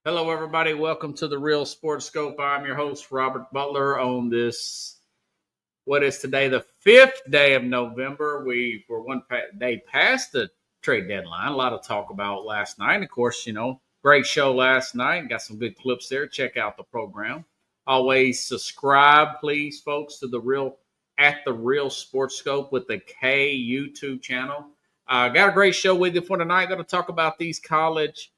Hello, everybody. Welcome to the Real Sports Scope. I'm your host, Robert Butler. On this, what is today, the 5th day of November. We're one day past the trade deadline. A lot of talk about last night. Of course, great show last night. Got some good clips there. Check out the program. Always subscribe, please, folks, to the Real Sports Scope with the K YouTube channel. Got a great show with you for tonight. Going to talk about these college.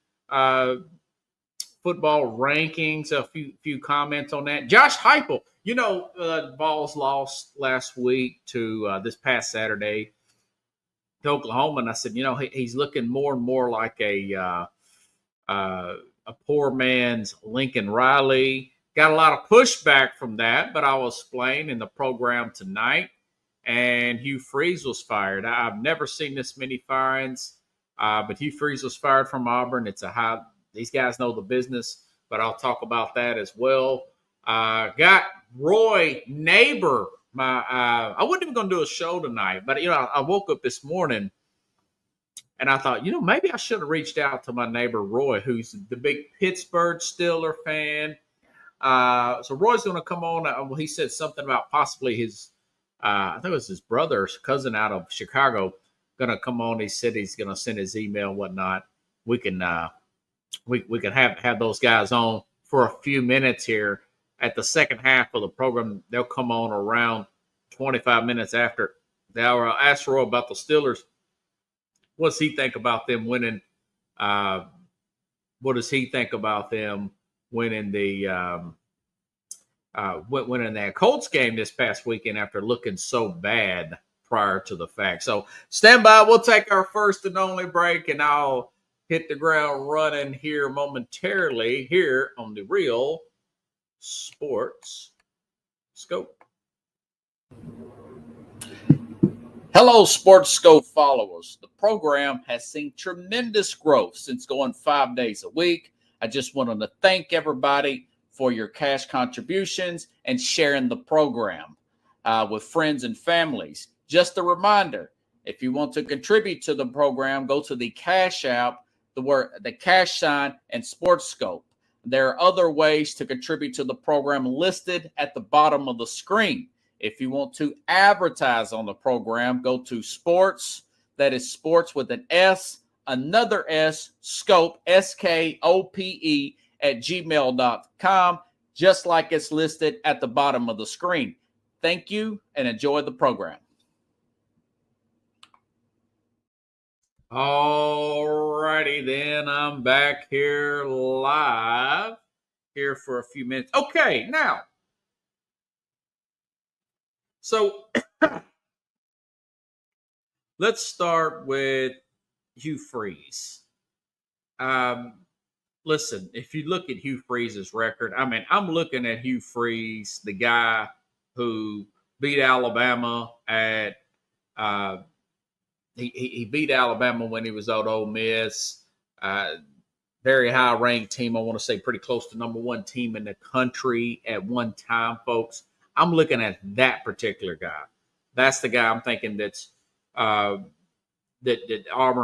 Football rankings, a few comments on that. Josh Heupel, Vols lost last week to this past Saturday to Oklahoma, and I said, he's looking more and more like a poor man's Lincoln Riley. Got a lot of pushback from that, but I was playing in the program tonight, and Hugh Freeze was fired. I've never seen this many firings, but Hugh Freeze was fired from Auburn. These guys know the business, but I'll talk about that as well. Got Roy Neighbor. I wasn't even going to do a show tonight, but I woke up this morning and I thought, maybe I should have reached out to my neighbor Roy, who's the big Pittsburgh Steeler fan. So Roy's going to come on. He said something about possibly his, I think it was his brother's cousin out of Chicago, going to come on. He said he's going to send his email and whatnot. We can. We can have those guys on for a few minutes here at the second half of the program. They'll come on around 25 minutes after the hour. I'll ask Roy about the Steelers. What's he think about them winning? What does he think about them winning winning that Colts game this past weekend after looking so bad prior to the fact? So stand by. We'll take our first and only break, and I'll hit the ground running here momentarily here on the Real Sports Scope. Hello, Sports Scope followers. The program has seen tremendous growth since going 5 days a week. I just wanted to thank everybody for your cash contributions and sharing the program with friends and families. Just a reminder, if you want to contribute to the program, go to the Cash App, the cash sign, and Sports Scope. There are other ways to contribute to the program listed at the bottom of the screen. If you want to advertise on the program, go to sports, that is sports with an S, another S, scope, SKOPE, at gmail.com, just like it's listed at the bottom of the screen. Thank you and enjoy the program. All righty, then I'm back here live here for a few minutes. Okay, now, so let's start with Hugh Freeze. Listen, if you look at Hugh Freeze's record, I'm looking at Hugh Freeze, the guy who beat Alabama at He beat Alabama when he was at Ole Miss. Very high-ranked team. I want to say pretty close to number one team in the country at one time, folks. I'm looking at that particular guy. That's the guy I'm thinking that Auburn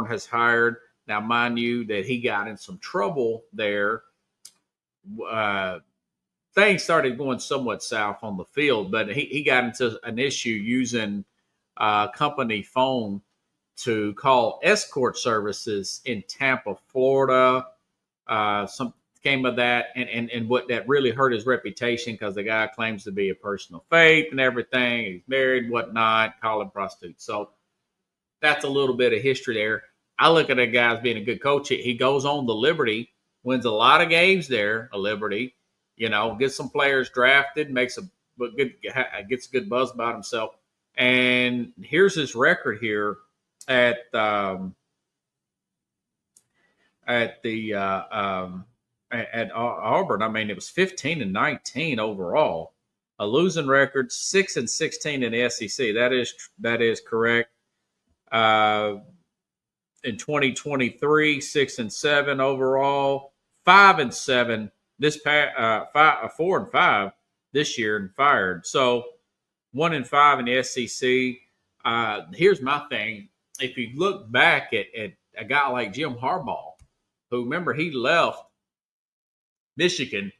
has hired. Now, mind you, that he got in some trouble there. Things started going somewhat south on the field, but he got into an issue using company phone to call escort services in Tampa, Florida. Some came of that, and what that really hurt his reputation because the guy claims to be a person of faith and everything. He's married, whatnot, calling prostitutes. So that's a little bit of history there. I look at that guy as being a good coach. He goes on the Liberty, wins a lot of games there, a Liberty. Gets some players drafted, gets a good buzz about himself. And here's his record here at Auburn. It was 15-19 overall, a losing record, 6-16 in the SEC. That is correct. In 2023, 6-7 overall, 5-7 this past 4-5 this year, and fired. So 1-5 in the SEC. Here's my thing: if you look back at a guy like Jim Harbaugh, who, remember, he left Michigan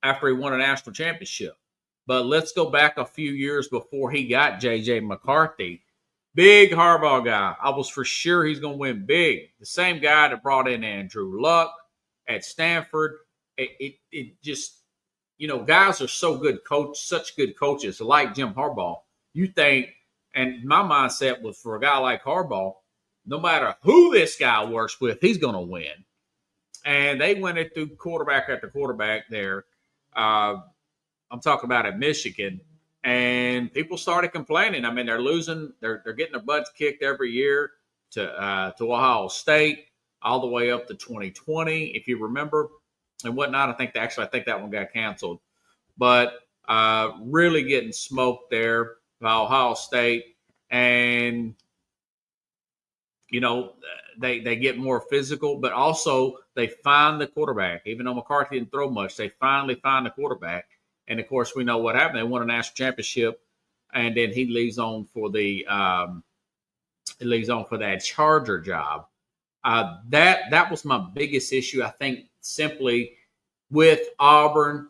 after he won a national championship. But let's go back a few years before he got J.J. McCarthy. Big Harbaugh guy. I was for sure he's going to win big. The same guy that brought in Andrew Luck at Stanford. It just, guys are so good such good coaches like Jim Harbaugh. You think, and my mindset was for a guy like Harbaugh, no matter who this guy works with, he's going to win. And they went it through quarterback after quarterback there. I'm talking about at Michigan, and people started complaining. I mean, they're losing, they're getting their butts kicked every year to Ohio State, all the way up to 2020, if you remember, and whatnot. I think that one got canceled, but really getting smoked there by Ohio State, and they get more physical, but also they find the quarterback. Even though McCarthy didn't throw much, they finally find the quarterback. And of course, we know what happened. They won a national championship, and then he leaves on for that Charger job. That was my biggest issue. I think simply with Auburn,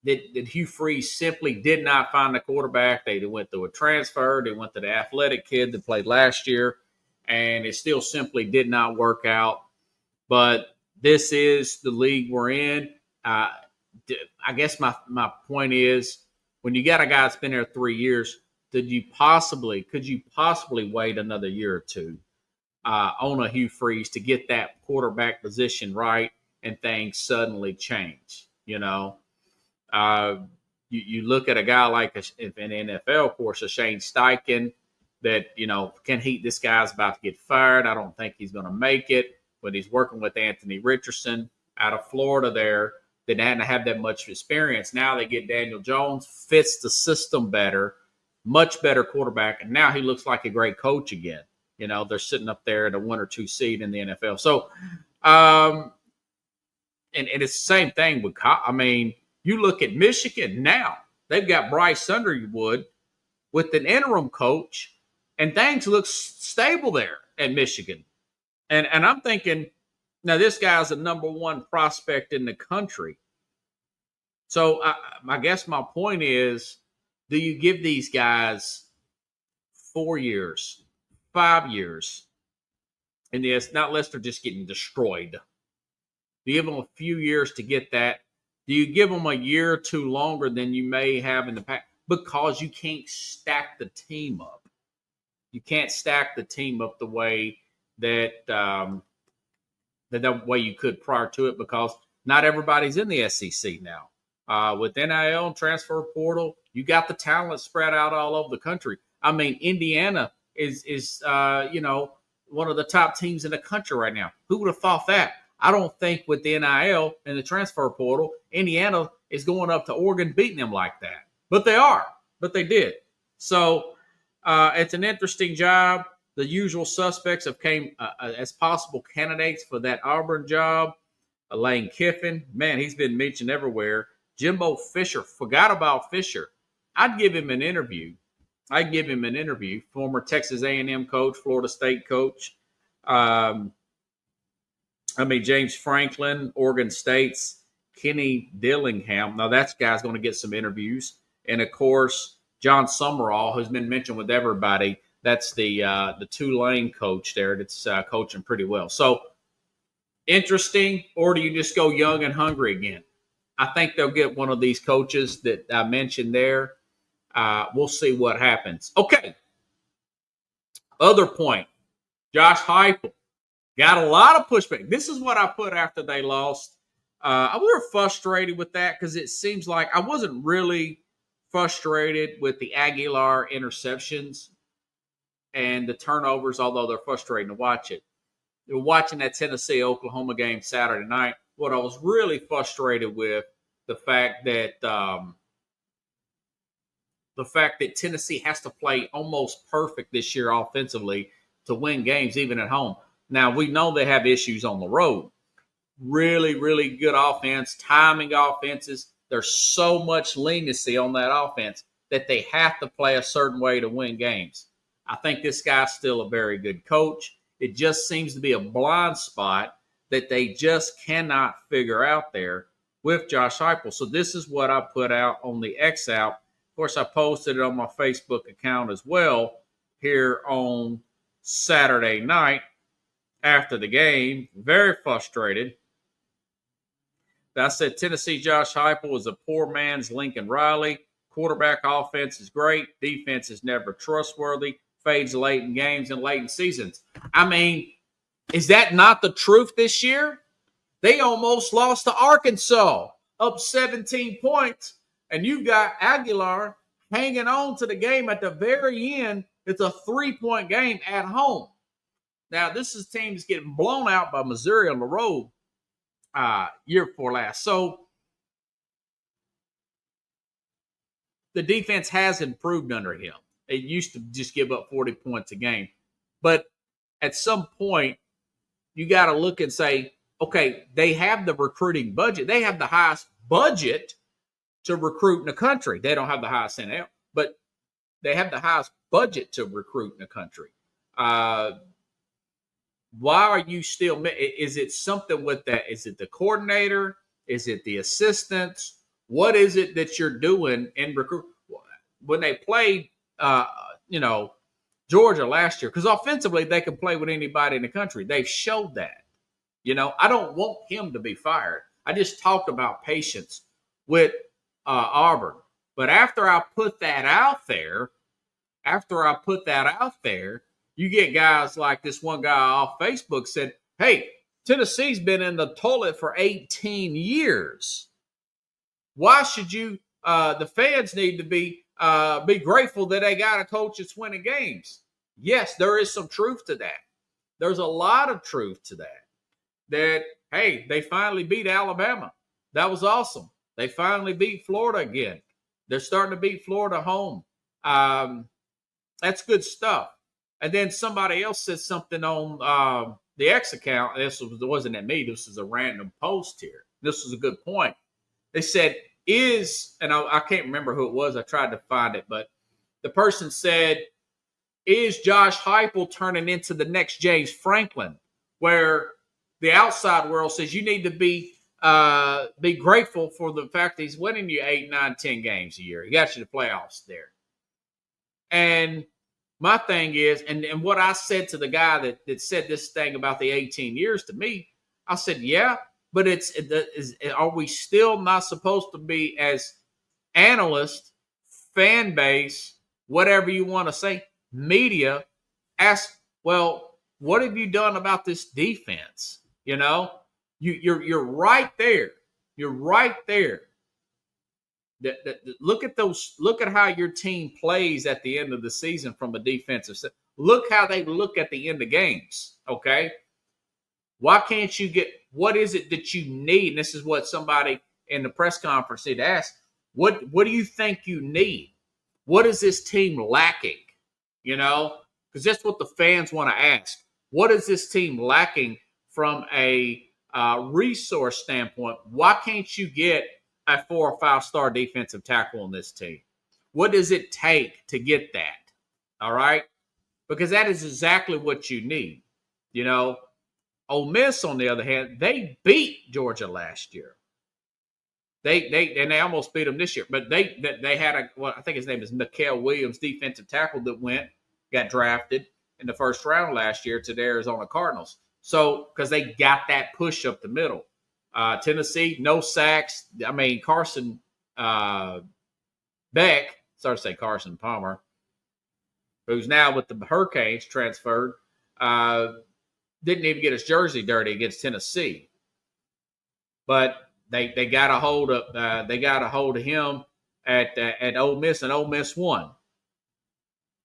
that Hugh Freeze simply did not find the quarterback. They went through a transfer. They went to the athletic kid that played last year, and it still simply did not work out. But this is the league we're in. I guess my point is, when you got a guy that's been there 3 years, could you possibly wait another year or two on a Hugh Freeze to get that quarterback position right, and things suddenly change? You look at a guy like in the NFL, of course, a Shane Steichen, that this guy's about to get fired. I don't think he's going to make it, but he's working with Anthony Richardson out of Florida there. They didn't have that much experience. Now they get Daniel Jones, fits the system better, much better quarterback, and now he looks like a great coach again. They're sitting up there at a 1 or 2 seed in the NFL. So, and it's the same thing with, you look at Michigan now. They've got Bryce Underwood with an interim coach, and things look stable there at Michigan. And I'm thinking, now, this guy's a number 1 prospect in the country. So I guess my point is, do you give these guys 4 years, 5 years, and yes, not unless they're just getting destroyed? Do you give them a few years to get that? Do you give them a year or two longer than you may have in the past? Because you can't stack the team up. You can't stack the team up the way that way you could prior to it, because not everybody's in the SEC now. With NIL and transfer portal, you got the talent spread out all over the country. I mean, Indiana is one of the top teams in the country right now. Who would have thought that? I don't think with the NIL and the transfer portal, Indiana is going up to Oregon beating them like that. But they are. But they did. So it's an interesting job. The usual suspects have came as possible candidates for that Auburn job. Lane Kiffin, man, he's been mentioned everywhere. Jimbo Fisher, forgot about Fisher. I'd give him an interview. Former Texas A&M coach, Florida State coach. James Franklin, Oregon State's Kenny Dillingham. Now, that guy's going to get some interviews. And, of course, John Summerall, who's been mentioned with everybody. That's the Tulane coach there that's coaching pretty well. So, interesting, or do you just go young and hungry again? I think they'll get one of these coaches that I mentioned there. We'll see what happens. Okay. Other point, Josh Heupel got a lot of pushback. This is what I put after they lost. We were frustrated with that because it seems like I wasn't really frustrated with the Aguilar interceptions and the turnovers, although they're frustrating to watch it. Watching that Tennessee-Oklahoma game Saturday night, what I was really frustrated with, the fact that Tennessee has to play almost perfect this year offensively to win games, even at home. Now, we know they have issues on the road. Really, really good offense, timing offenses. There's so much leniency on that offense that they have to play a certain way to win games. I think this guy's still a very good coach. It just seems to be a blind spot that they just cannot figure out there with Josh Heupel. So this is what I put out on the X out. Of course, I posted it on my Facebook account as well here on Saturday night after the game. Very frustrated. I said Tennessee Josh Heupel is a poor man's Lincoln Riley. Quarterback offense is great. Defense is never trustworthy. Fades late in games and late in seasons. I mean, is that not the truth this year? They almost lost to Arkansas, up 17 points, and you've got Aguilar hanging on to the game at the very end. It's a 3-point game at home. Now, this is teams getting blown out by Missouri on the road year before last. So the defense has improved under him. It used to just give up 40 points a game. But at some point, you got to look and say, okay, they have the recruiting budget. They have the highest budget to recruit in the country. They don't have the highest NIL, but they have the highest budget to recruit in the country. Why are you still? Is it something with that? Is it the coordinator? Is it the assistants? What is it that you're doing in recruit? When they played, Georgia last year, because offensively they can play with anybody in the country. They've showed that. I don't want him to be fired. I just talked about patience with Auburn. But after I put that out there, you get guys like this one guy off Facebook said, hey, Tennessee's been in the toilet for 18 years. Why should you, the fans need to be grateful that they got a coach that's winning games? Yes, there is some truth to that. There's a lot of truth to that. That, hey, they finally beat Alabama. That was awesome. They finally beat Florida again. They're starting to beat Florida home. That's good stuff. And then somebody else said something on the X account. This wasn't at me. This is a random post here. This was a good point. They said, I can't remember who it was. I tried to find it, but the person said, is Josh Heupel turning into the next James Franklin, where the outside world says you need to be grateful for the fact that he's winning you 8, 9, 10 games a year. He got you to playoffs there. And my thing is, and what I said to the guy that said this thing about the 18 years to me, I said, yeah, but are we still not supposed to be, as analysts, fan base, whatever you want to say, media, ask, well, what have you done about this defense? You're right there. You're right there. Look at how your team plays at the end of the season from a defensive side. Look how they look at the end of games. Okay. Why can't you what is it that you need? And this is what somebody in the press conference did ask. What do you think you need? What is this team lacking? Because that's what the fans want to ask. What is this team lacking from a resource standpoint? Why can't you get a 4 or 5 star defensive tackle on this team? What does it take to get that? All right? Because that is exactly what you need. Ole Miss, on the other hand, they beat Georgia last year. They almost beat them this year. But they had I think his name is Mikael Williams, defensive tackle that got drafted in the first round last year to the Arizona Cardinals. So, because they got that push up the middle. Tennessee, no sacks. I mean, Carson Beck, sorry to say Carson Palmer, who's now with the Hurricanes, transferred, didn't even get his jersey dirty against Tennessee. But they got a hold of him at Ole Miss, and Ole Miss won.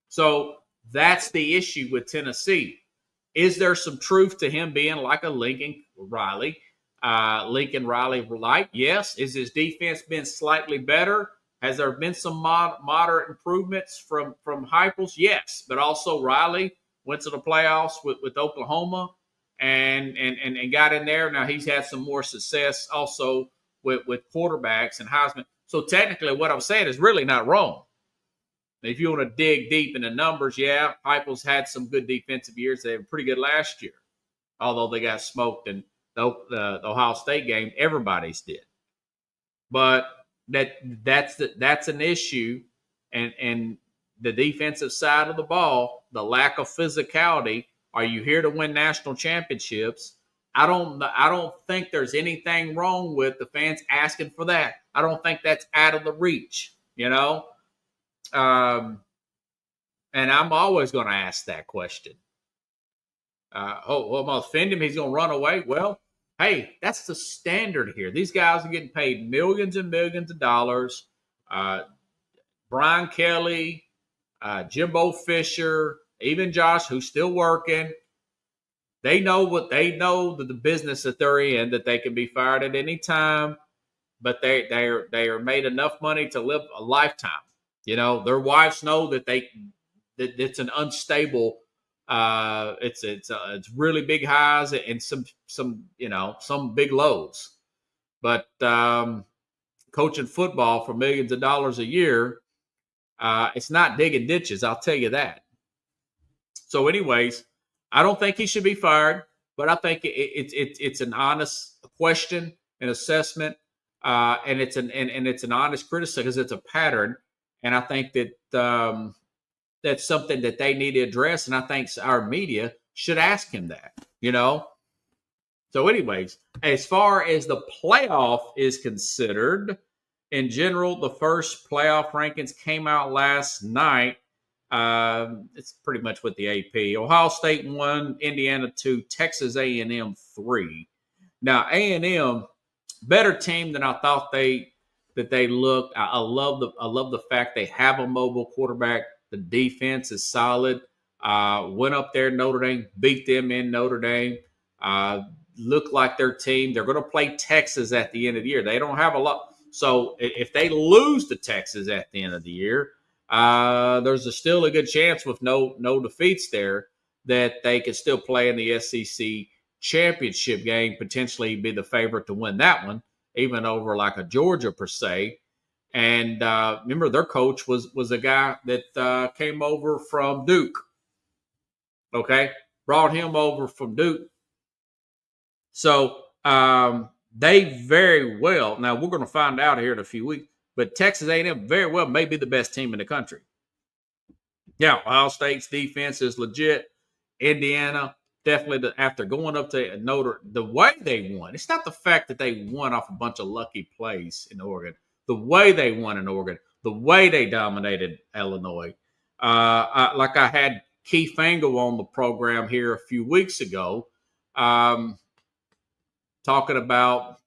So that's the issue with Tennessee. Is there some truth to him being like a Lincoln Riley light? Yes. Is his defense been slightly better? Has there been some moderate improvements from Heupel's? Yes. But also Riley went to the playoffs with Oklahoma and got in there. Now he's had some more success also with quarterbacks and Heisman. So technically what I'm saying is really not wrong. If you want to dig deep in the numbers, yeah, Heupel's had some good defensive years. They were pretty good last year, although they got smoked in the Ohio State game. Everybody's did. but that's an issue, and the defensive side of the ball, the lack of physicality. Are you here to win national championships? I don't think there's anything wrong with the fans asking for that. I don't think that's out of the reach, you know. And I'm always going to ask that question. I'm going to offend him. He's going to run away. Well, hey, that's the standard here. These guys are getting paid millions and millions of dollars. Brian Kelly, Jimbo Fisher, even Josh, who's still working. They know the business that they're in, that they can be fired at any time, but they are made enough money to live a lifetime. You know, their wives know that that it's an unstable. It's really big highs and some big lows. But coaching football for millions of dollars a year, it's not digging ditches. I'll tell you that. So, anyways, I don't think he should be fired, but I think it's an honest question, an assessment, and it's an honest criticism because it's a pattern, and I think that that's something that they need to address, and I think our media should ask him that. You know. So, anyways, as far as the playoff is considered, in general, the first playoff rankings came out last night. It's pretty much with the AP. Ohio State 1, Indiana 2, Texas A&M 3. Now A&M, better team than I thought they looked. I love the fact they have a mobile quarterback. The defense is solid. Went up there, Notre Dame, beat them in Notre Dame. Look like their team. They're going to play Texas at the end of the year. They don't have a lot. So if they lose to Texas at the end of the year, there's still a good chance with no defeats there that they could still play in the SEC championship game, potentially be the favorite to win that one, even over like a Georgia per se. And remember, their coach was a guy that came over from Duke. Okay, brought him over from Duke. So they very well, now we're going to find out here in a few weeks, but Texas A&M very well may be the best team in the country. Yeah, Ohio State's defense is legit. Indiana, definitely after going up to Notre, the way they won, it's not the fact that they won off a bunch of lucky plays in Oregon. The way they won in Oregon, the way they dominated Illinois. Like I had Keith Angle on the program here a few weeks ago, talking about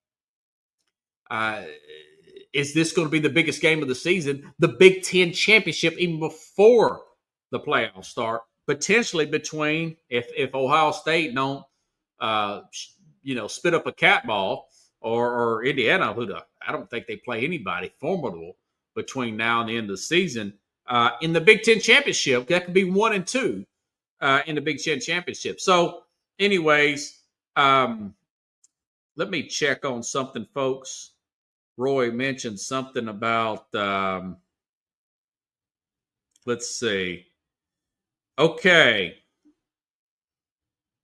is this going to be the biggest game of the season, the Big Ten championship, even before the playoffs start, potentially between if Ohio State don't spit up a cat ball or Indiana, I don't think they play anybody formidable between now and the end of the season in the Big Ten championship. That could be 1 and 2 in the Big Ten championship. So, anyways, let me check on something, folks. Roy mentioned something about, let's see. Okay,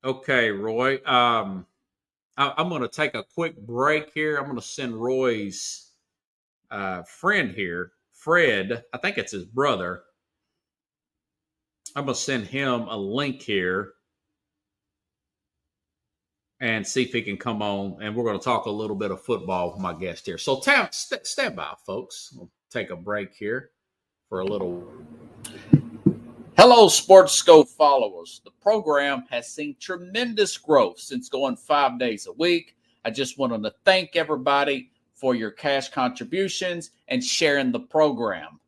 Roy. I'm going to take a quick break here. I'm going to send Roy's friend here, Fred. I think it's his brother. I'm going to send him a link here and see if he can come on, and we're going to talk a little bit of football with my guest here. So stand by, folks. We'll take a break here for a little. Hello, Sports Scope followers. The program has seen tremendous growth since going 5 days a week. I just wanted to thank everybody for your cash contributions and sharing the program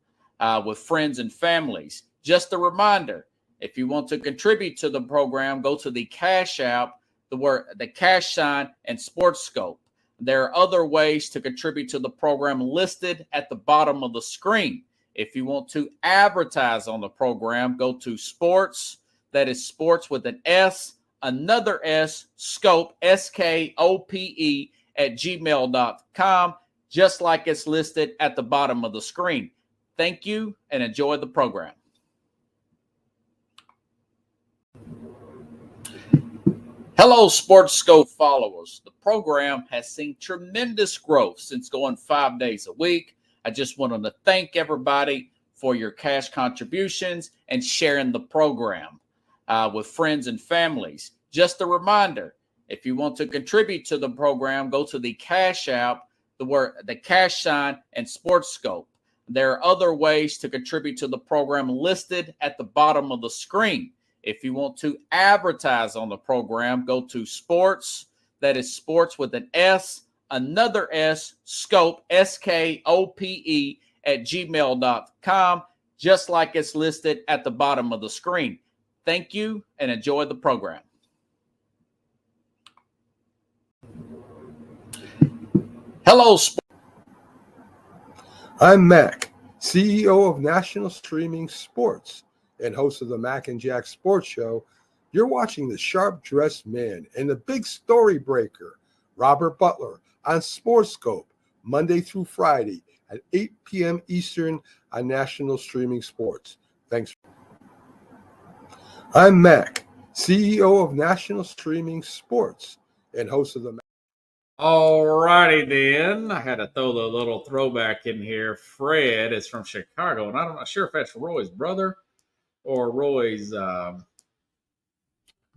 with friends and families. Just a reminder, if you want to contribute to the program, go to the Cash App, the cash sign, and Sports Scope. There are other ways to contribute to the program listed at the bottom of the screen. If you want to advertise on the program, go to sports, that is sports with an S, another S, scope, SKOPE, at gmail.com, just like it's listed at the bottom of the screen. Thank you and enjoy the program. Hello, Sports Scope followers. The program has seen tremendous growth since going 5 days a week. I just wanted to thank everybody for your cash contributions and sharing the program with friends and families. Just a reminder, if you want to contribute to the program, go to the Cash App, the cash sign, and Sports Scope. There are other ways to contribute to the program listed at the bottom of the screen. If you want to advertise on the program, go to sports, that is sports with an S, another S, scope, SKOPE, at gmail.com, just like it's listed at the bottom of the screen. Thank you and enjoy the program. Hello, I'm Mac, CEO of National Streaming Sports and host of the Mac and Jack Sports Show. You're watching the Sharp-Dressed Man and the Big Story Breaker, Robert Butler, on SportsScope, Monday through Friday at 8 p.m. Eastern on National Streaming Sports. Thanks. I'm Mac, CEO of National Streaming Sports and host of the All righty then. I had to throw the little throwback in here. Fred is from Chicago, and I'm not sure if that's Roy's brother or Roy's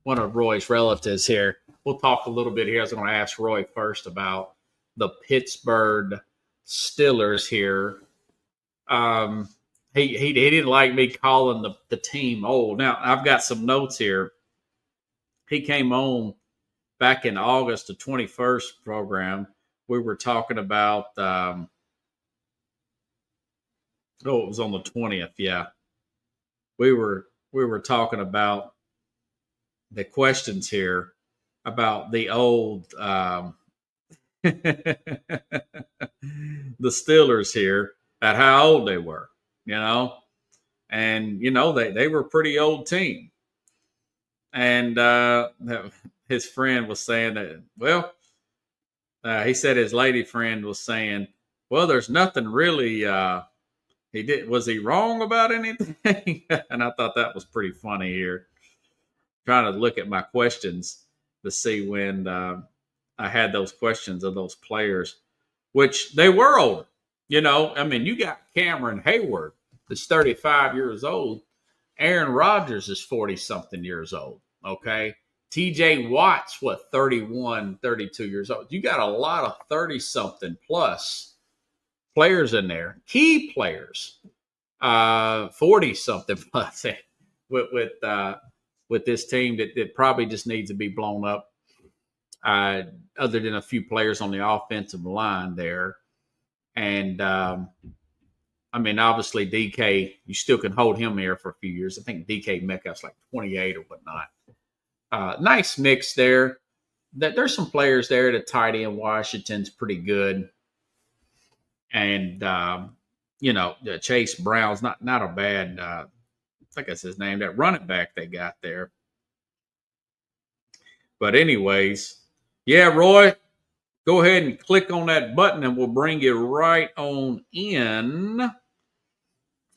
one of Roy's relatives here. We'll talk a little bit here. I was going to ask Roy first about the Pittsburgh Steelers here. He didn't like me calling the team old. Now, I've got some notes here. He came on back in August, the 21st program. We were talking about, it was on the 20th, yeah. We were talking about the questions here about the old the Steelers here, at how old they were, and they were a pretty old team. And his friend was saying that, well, he said his lady friend was saying, well, there's nothing really was he wrong about anything? And I thought that was pretty funny here, trying to look at my questions to see when I had those questions of those players, which they were older. You got Cameron Hayward, that's 35 years old. Aaron Rodgers is 40-something years old, okay? TJ Watt's, 31, 32 years old. You got a lot of 30-something plus players in there, key players, 40-something plus with this team that probably just needs to be blown up, other than a few players on the offensive line there. And, obviously DK, you still can hold him here for a few years. I think DK Metcalf's like 28 or whatnot. Nice mix there. There's some players there. The tight end Washington's pretty good. And, Chase Brown's not a bad, I think that's his name, that running back they got there. But anyways, yeah, Roy, go ahead and click on that button and we'll bring you right on in.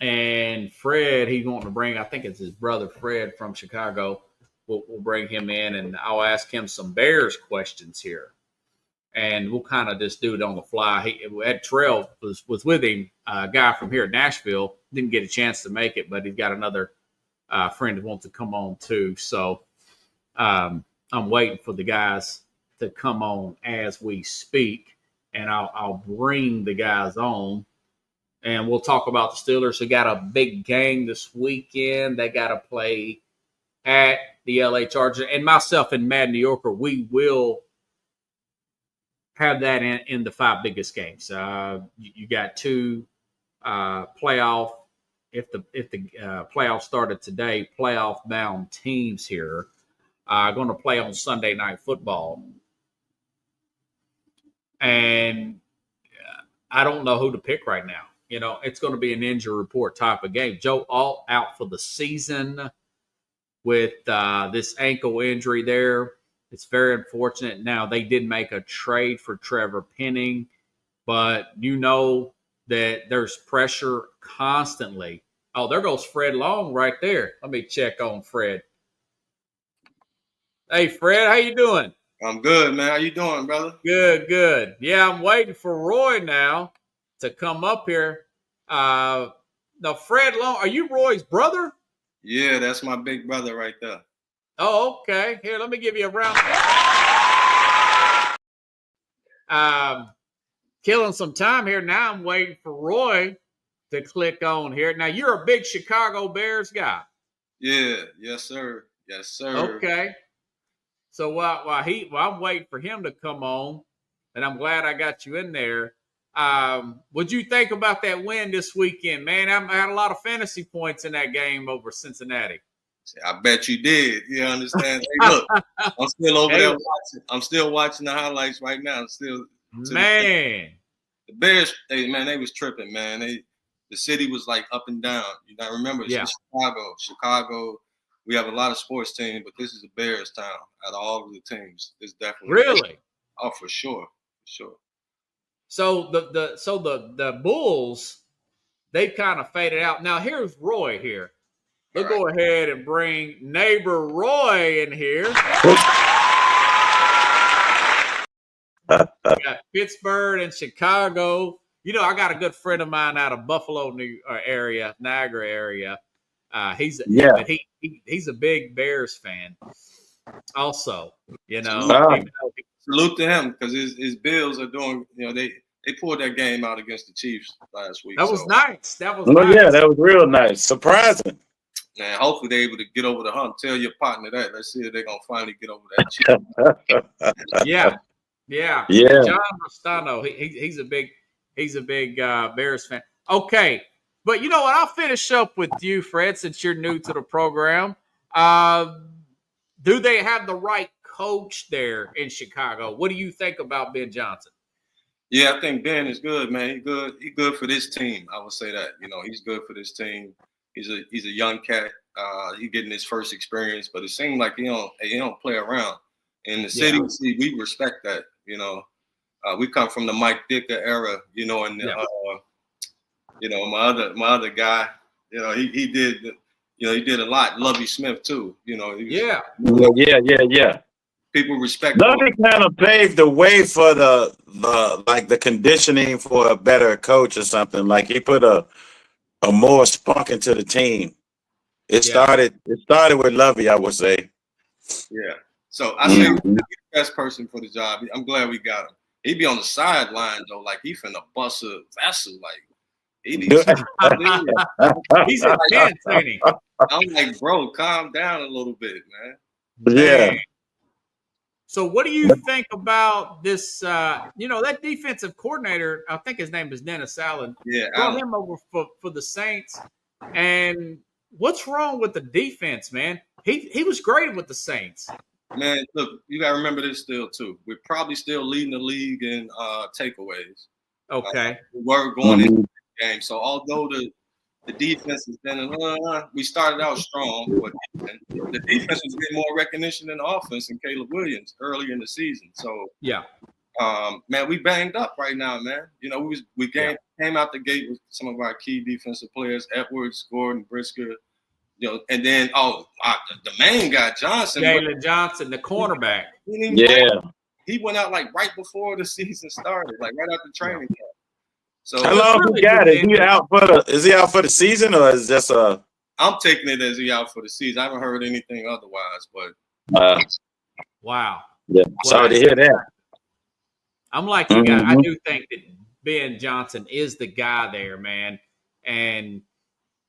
And Fred, he's wanting to bring, I think it's his brother Fred from Chicago. We'll bring him in and I'll ask him some Bears questions here. And we'll kind of just do it on the fly. Ed Terrell was with him, a guy from here at Nashville. Didn't get a chance to make it, but he's got another friend who wants to come on too. So I'm waiting for the guys to come on as we speak, and I'll bring the guys on, and we'll talk about the Steelers. They got a big game this weekend. They got to play at the LA Chargers, and myself and Mad New Yorker, we will have that in the 5 biggest games. You got 2 playoff. If the playoffs started today, playoff bound teams here going to play on Sunday Night Football. And I don't know who to pick right now. It's going to be an injury report type of game. Joe Alt out for the season with this ankle injury there. It's very unfortunate. Now, they did make a trade for Trevor Penning, but that there's pressure constantly. Oh, there goes Fred Long right there. Let me check on Fred. Hey, Fred, how you doing? I'm good, man. How you doing, brother? Good, good. Yeah, I'm waiting for Roy now to come up here. Now, Fred Long, are you Roy's brother? Yeah, that's my big brother right there. Oh, okay. Here, let me give you a round. Killing some time here. Now I'm waiting for Roy to click on here. Now, you're a big Chicago Bears guy. Yeah, yes, sir. Yes, sir. Okay. So while I'm waiting for him to come on, and I'm glad I got you in there. What'd you think about that win this weekend, man? I had a lot of fantasy points in that game over Cincinnati. I bet you did. You understand? Hey, look, I'm still over there watching. I'm still watching the highlights right now. Man. The Bears, man, they was tripping, man. The city was like up and down. You gotta remember, it's Chicago. We have a lot of sports teams, but this is a Bears town. Out of all of the teams, it's definitely really. Oh, for sure. So the Bulls, they've kind of faded out. Now here's Roy here. We'll go ahead and bring neighbor Roy in here. We got Pittsburgh and Chicago. You know, I got a good friend of mine out of Buffalo, area, Niagara area. He's a big Bears fan. Also, you know, salute to him because his Bills are doing. You know, they pulled that game out against the Chiefs last week. That was nice. That was nice. Yeah, that was real nice. Surprising. Man, hopefully they're able to get over the hump. Tell your partner that. Let's see if they're gonna finally get over that. Yeah. John Rostano, he's a big Bears fan. Okay, but you know what? I'll finish up with you, Fred, since you're new to the program. Do they have the right coach there in Chicago? What do you think about Ben Johnson? Yeah, I think Ben is good, man. He's good for this team. I would say that. You know, he's good for this team. He's a young cat. He's getting his first experience, but it seemed like he don't play around. In the city, we respect that. You know, we come from the Mike Ditka era. You know, and you know, my other guy. You know, he did. You know, he did a lot. Lovie Smith too. You know. Yeah. People respect. Lovie kind of paved the way for the conditioning for a better coach or something. Like he put a more spunk into the team. It started with Lovie, I would say. Yeah. So I say he's the best person for the job. I'm glad we got him. He'd be on the sideline though, like he finna bust a vessel, like he's intense, ain't he? I'm like, bro, calm down a little bit, man. Yeah. Man. So what do you think about this? You know, that defensive coordinator, I think his name is Dennis Allen. Yeah, brought him over for the Saints. And what's wrong with the defense, man? He was great with the Saints. Man, look, you gotta remember this still too. We're probably still leading the league in takeaways. Okay. We're going into the game. So although the defense has been we started out strong, but the defense was getting more recognition than the offense and Caleb Williams early in the season. So man, we banged up right now, man. You know, we came out the gate with some of our key defensive players: Edwards, Gordon, Brisker. You know, and then the main guy Johnson, Jalen Johnson, the cornerback. He went out like right before the season started, like right after training camp. So how long he got? Is he out for the season or is this a? I'm taking it as he out for the season. I haven't heard anything otherwise, but wow. Yeah, sorry to hear that. I'm like you guys. I do think that Ben Johnson is the guy there, man, and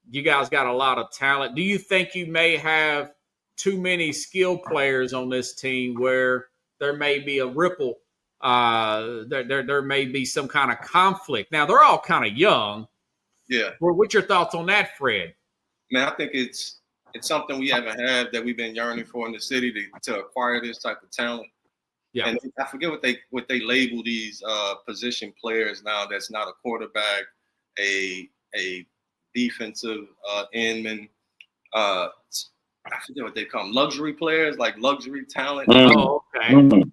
you guys got a lot of talent. Do you think you may have too many skilled players on this team where there may be a ripple? There may be some kind of conflict. Now, they're all kind of young. Yeah. Well, what's your thoughts on that, Fred? Man, I think it's something we haven't had that we've been yearning for in the city to acquire this type of talent. Yeah. And I forget what they label these position players now. That's not a quarterback, a defensive endman. I forget what they call them. Luxury players, like luxury talent. Oh, okay. Yeah.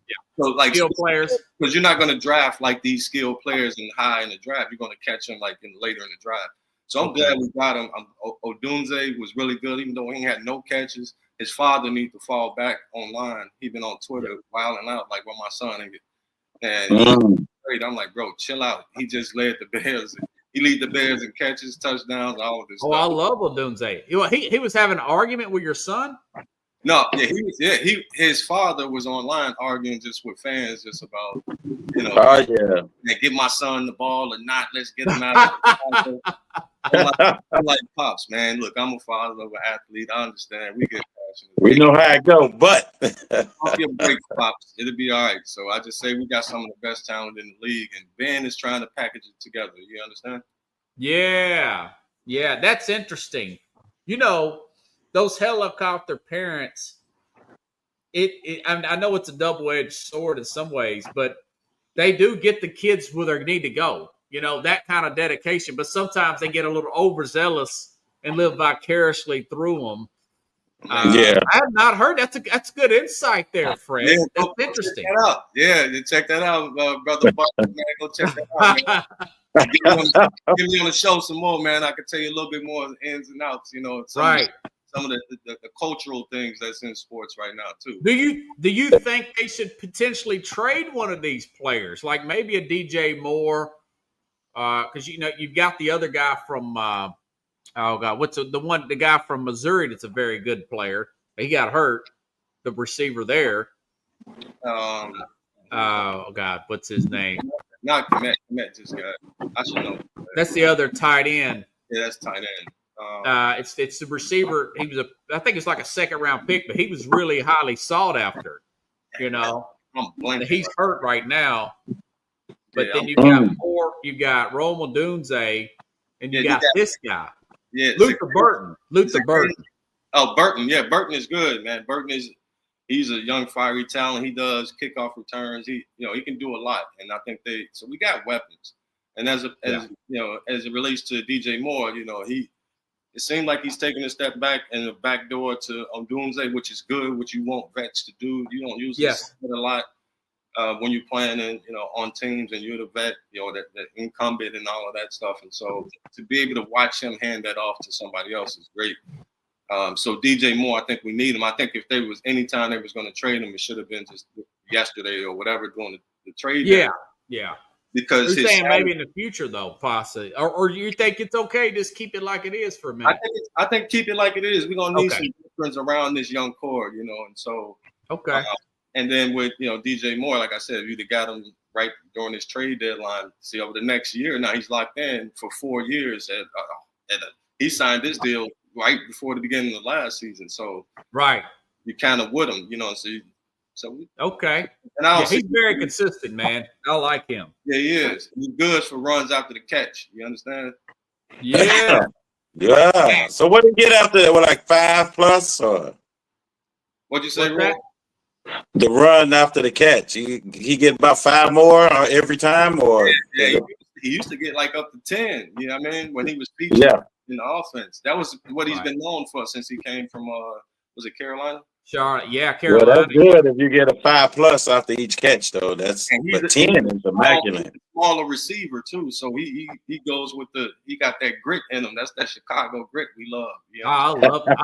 So like skilled players, because you're not going to draft like these skilled players high in the draft. You're going to catch them like later in the draft. So I'm glad we got him. Odunze was really good, even though he had no catches. his father need to fall back online. He been on Twitter wilding out like, "Well, my son," and I'm like, "Bro, chill out." He just led the Bears. He lead the Bears in catches, touchdowns, all of this Oh, stuff. I love Odunze. He was having an argument with your son? No, his father was online arguing just with fans, just about, get my son the ball or not. Let's get him out. I'm like, Pops, man, look, I'm a father of an athlete. I understand. We get passionate. We know how it go, but I'll give a break, Pops. It'll be all right. So I just say we got some of the best talent in the league, and Ben is trying to package it together. You understand? Yeah, that's interesting. Those helicopter parents. I know it's a double-edged sword in some ways, but they do get the kids where they need to go. That kind of dedication. But sometimes they get a little overzealous and live vicariously through them. I have not heard. That's good insight there, Fred. Yeah, that's interesting. Check that out. Yeah, check that out, brother. Buck, man, go check that out. Man. Give me on the show some more, man. I can tell you a little bit more of the ins and outs. Some of the cultural things that's in sports right now too. Do you think they should potentially trade one of these players, like maybe a DJ Moore? Because you've got the other guy from the guy from Missouri that's a very good player. He got hurt, the receiver there. Oh God, what's his name? Not Komet just got. I should know. That's the other tight end. Yeah, that's tight end. It's the receiver. I think it's like a second round pick, but he was really highly sought after. He's hurt right now. But then you got Moore, you got Rome Odunze, and you got this guy. Yeah, Luther Burton. Oh, Burton. Yeah, Burton is good, man. He's a young, fiery talent. He does kickoff returns. He can do a lot. And I think we got weapons. And as it relates to DJ Moore, it seemed like he's taking a step back and a back door to Odunze, which is good, which you want vets to do. You don't usually see it a lot when you're playing on teams and you're the vet, that incumbent and all of that stuff. And so to be able to watch him hand that off to somebody else is great. So DJ Moore, I think we need him. I think if there was any time they was going to trade him, it should have been just yesterday or whatever during the trade. Yeah. Because you're saying maybe in the future though, possibly, or you think it's okay, just keep it like it is for a minute. I think keep it like it is. We're gonna need some difference around this young core, and so and then with DJ Moore, like I said, you got him right during this trade deadline. See, over the next year, now he's locked in for 4 years. He signed this deal right before the beginning of the last season, so you kind of with him, And he's very consistent, man. I like him. Yeah, he is. He's good for runs after the catch. You understand? Yeah. Yeah. So what did he get after that? Like 5+ or? What'd you say, Roy? The run after the catch. He get about 5 more every time, or? Yeah, he used to get like up to 10. You know what I mean? When he was featured in the offense. That was what he's been known for since he came from was it Carolina? Charlotte, Carolina. Well, that's good if you get a 5+ after each catch, though. That's 10 is immaculate. Smaller receiver too, so he goes with he got that grit in him. That's that Chicago grit we love. I love him.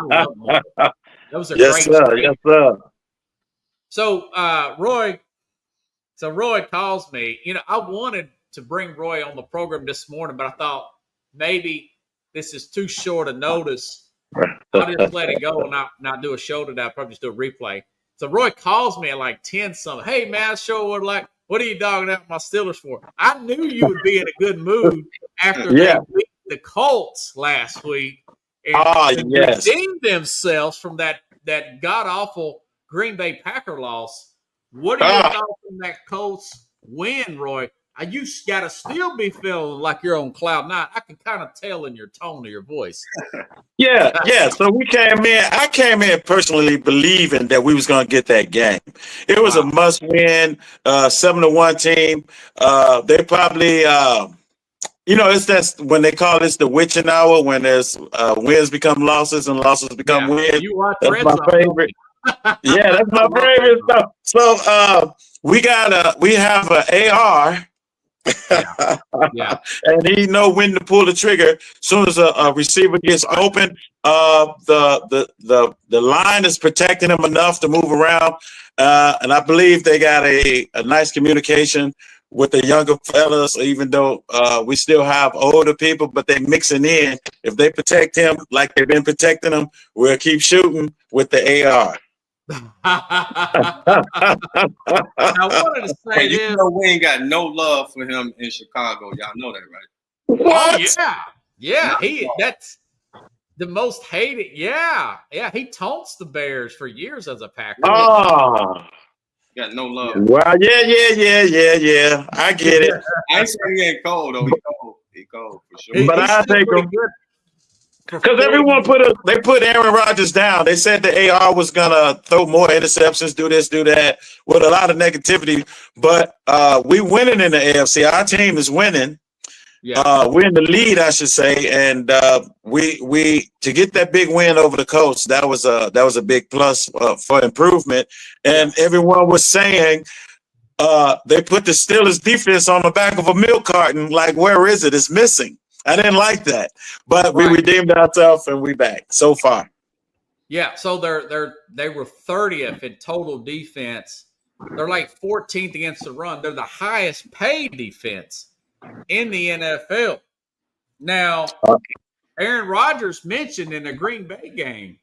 That was a great sir. Yes, sir. So Roy calls me. I wanted to bring Roy on the program this morning, but I thought maybe this is too short a notice. I'll just let it go and not do a show today. I'll probably just do a replay. So Roy calls me at like 10 something. Hey man, I sure would like. What are you dogging out my Steelers for? I knew you would be in a good mood after they beat the Colts last week and redeemed themselves from that god awful Green Bay Packer loss. What are your thoughts on that Colts win, Roy? You got to still be feeling like you're on cloud nine. I can kind of tell in your tone of your voice. Yeah. So we came in. I came in personally believing that we was going to get that game. It was a must-win, 7-1 team. They probably, it's that when they call this the witching hour, when there's wins become losses and losses become wins. That's my favorite. That's my favorite stuff. So we have an AR. Yeah. And he know when to pull the trigger. As soon as a receiver gets open, the line is protecting him enough to move around. And I believe they got a nice communication with the younger fellas, even though we still have older people, but they mixing in. If they protect him like they've been protecting him, we'll keep shooting with the AR. I wanted to say You this. know we ain't got no love for him in Chicago. Y'all know that, right? What? Oh yeah. That's the most hated. Yeah. He taunts the Bears for years as a Packer. Oh, Got no love. well, yeah. I get it. I ain't saying he ain't cold though. He cold for sure. But He's I still take pretty him. good. Because everyone put Aaron Rodgers down. They said the AR was gonna throw more interceptions, do this, do that, with a lot of negativity. But we winning in the AFC. Our team is winning. Yeah. We're in the lead, I should say, and we to get that big win over the Colts. That was a big plus for improvement. And everyone was saying they put the Steelers defense on the back of a milk carton. Like, where is it? It's missing. I didn't like that, but we redeemed ourselves and we back so far. Yeah, so they were 30th in total defense. They're like 14th against the run. They're the highest paid defense in the NFL. Now, Aaron Rodgers mentioned in the Green Bay game,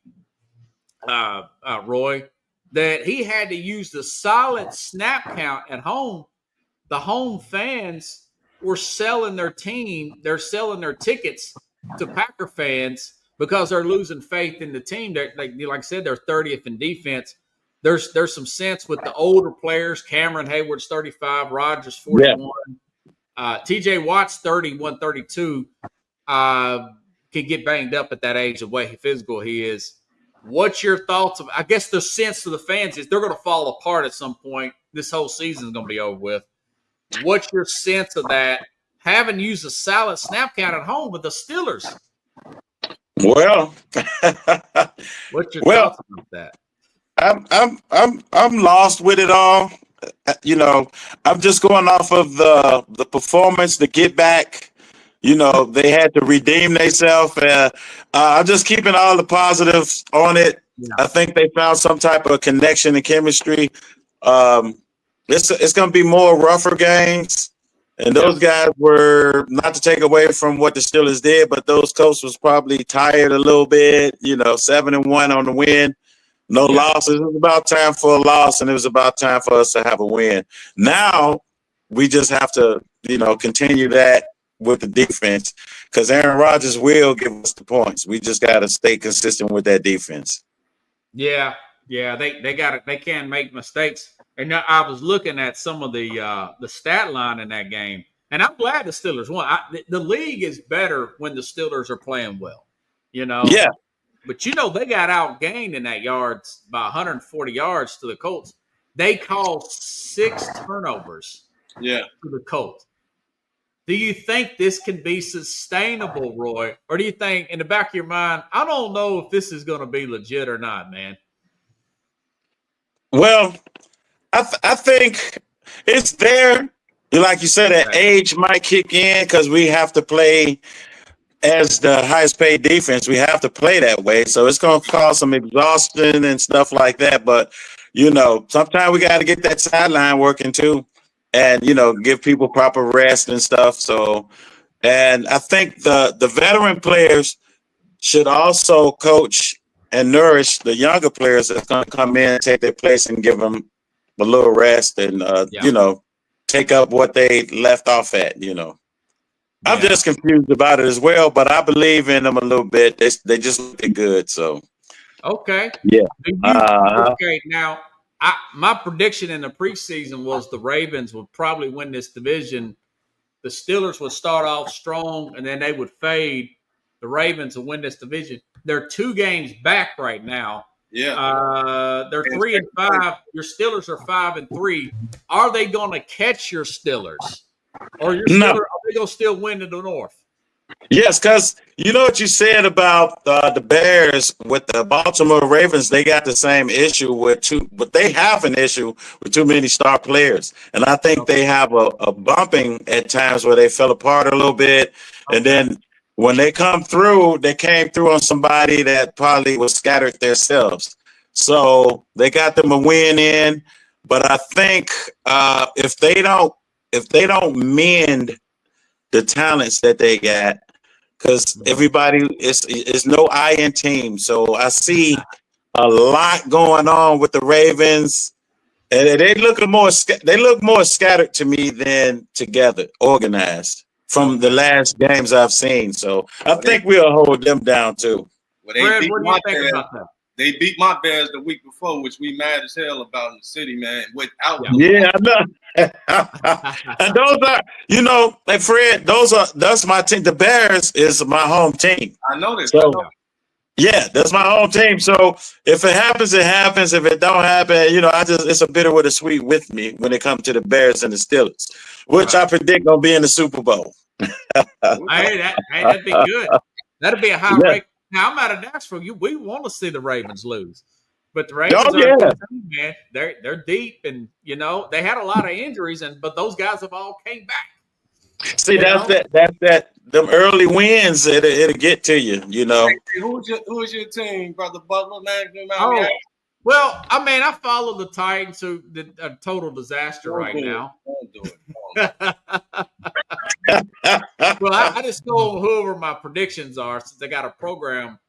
Roy, that he had to use the solid snap count at home. The home fans were selling their team. They're selling their tickets to Packer fans because they're losing faith in the team. Like I said, they're 30th in defense. There's some sense with the older players. Cameron Hayward's 35, Rodgers 41. TJ Watt's 31, 32. Can get banged up at that age, the way physical he is. What's your thoughts? I guess the sense to the fans is they're going to fall apart at some point. This whole season is going to be over with. What's your sense of that? Having used a solid snap count at home with the Steelers. Well, what's your thoughts about that? I'm lost with it all. You know, I'm just going off of the performance, the get back. You know, they had to redeem themselves. I'm just keeping all the positives on it. Yeah. I think they found some type of connection and chemistry. It's going to be more rougher games, and those guys were, not to take away from what the Steelers did, but those coaches was probably tired a little bit. You know, 7-1 on the win, no losses. It was about time for a loss, and it was about time for us to have a win. Now we just have to, continue that with the defense, because Aaron Rodgers will give us the points. We just got to stay consistent with that defense. Yeah, they got it. They can't make mistakes. And I was looking at some of the stat line in that game, and I'm glad the Steelers won. The league is better when the Steelers are playing well, Yeah. But they got outgained in that yards by 140 yards to the Colts. They called 6 turnovers. To the Colts. Do you think this can be sustainable, Roy, or do you think in the back of your mind, I don't know if this is going to be legit or not, man? Well, I think it's there. Like you said, that age might kick in because we have to play as the highest paid defense. We have to play that way. So it's going to cause some exhaustion and stuff like that. But, sometimes we got to get that sideline working too and, give people proper rest and stuff. So, and I think the veteran players should also coach and nourish the younger players that's going to come in and take their place and give them a little rest and, take up what they left off at, I'm just confused about it as well, but I believe in them a little bit. They just look good, so. Okay. Yeah. Okay, now, my prediction in the preseason was the Ravens would probably win this division. The Steelers would start off strong, and then they would fade. The Ravens would win this division. They're 2 games back right now. Yeah. They're 3-5. Your Steelers are 5-3. Are they going to catch your Steelers? Or your Steelers, are they going to still win in the North? Yes, because you know what you said about the Bears with the Baltimore Ravens. They got the same issue but they have an issue with too many star players, and I think they have a bumping at times where they fell apart a little bit, and then when they come through, they came through on somebody that probably was scattered themselves. So they got them a win in, but I think if they don't mend the talents that they got, because everybody is no I in team. So I see a lot going on with the Ravens, and they look more scattered to me than together, organized from the last games I've seen. So I think we'll hold them down too. Well, Fred, what do you think about that? They beat my Bears the week before, which we mad as hell about in the city, man. Without Yeah, I know. And those are, hey Fred, that's my team. The Bears is my home team. I know this. So yeah, that's my home team. So if it happens, it happens. If it don't happen, it's a bitter with a sweet with me when it comes to the Bears and the Steelers, which I predict gonna be in the Super Bowl. That'd be good. That'd be a high rate. Now I'm out of Nashville. We want to see the Ravens lose, but the Ravens are a good team, man. They're deep, and they had a lot of injuries, but those guys have all came back. See, that's that. Them early wins, it'll get to you. Who's your team, Brother Butler? Well, I follow the Titans, who did a total disaster now. Don't do it. Well, I just go over whoever my predictions are since they got a program.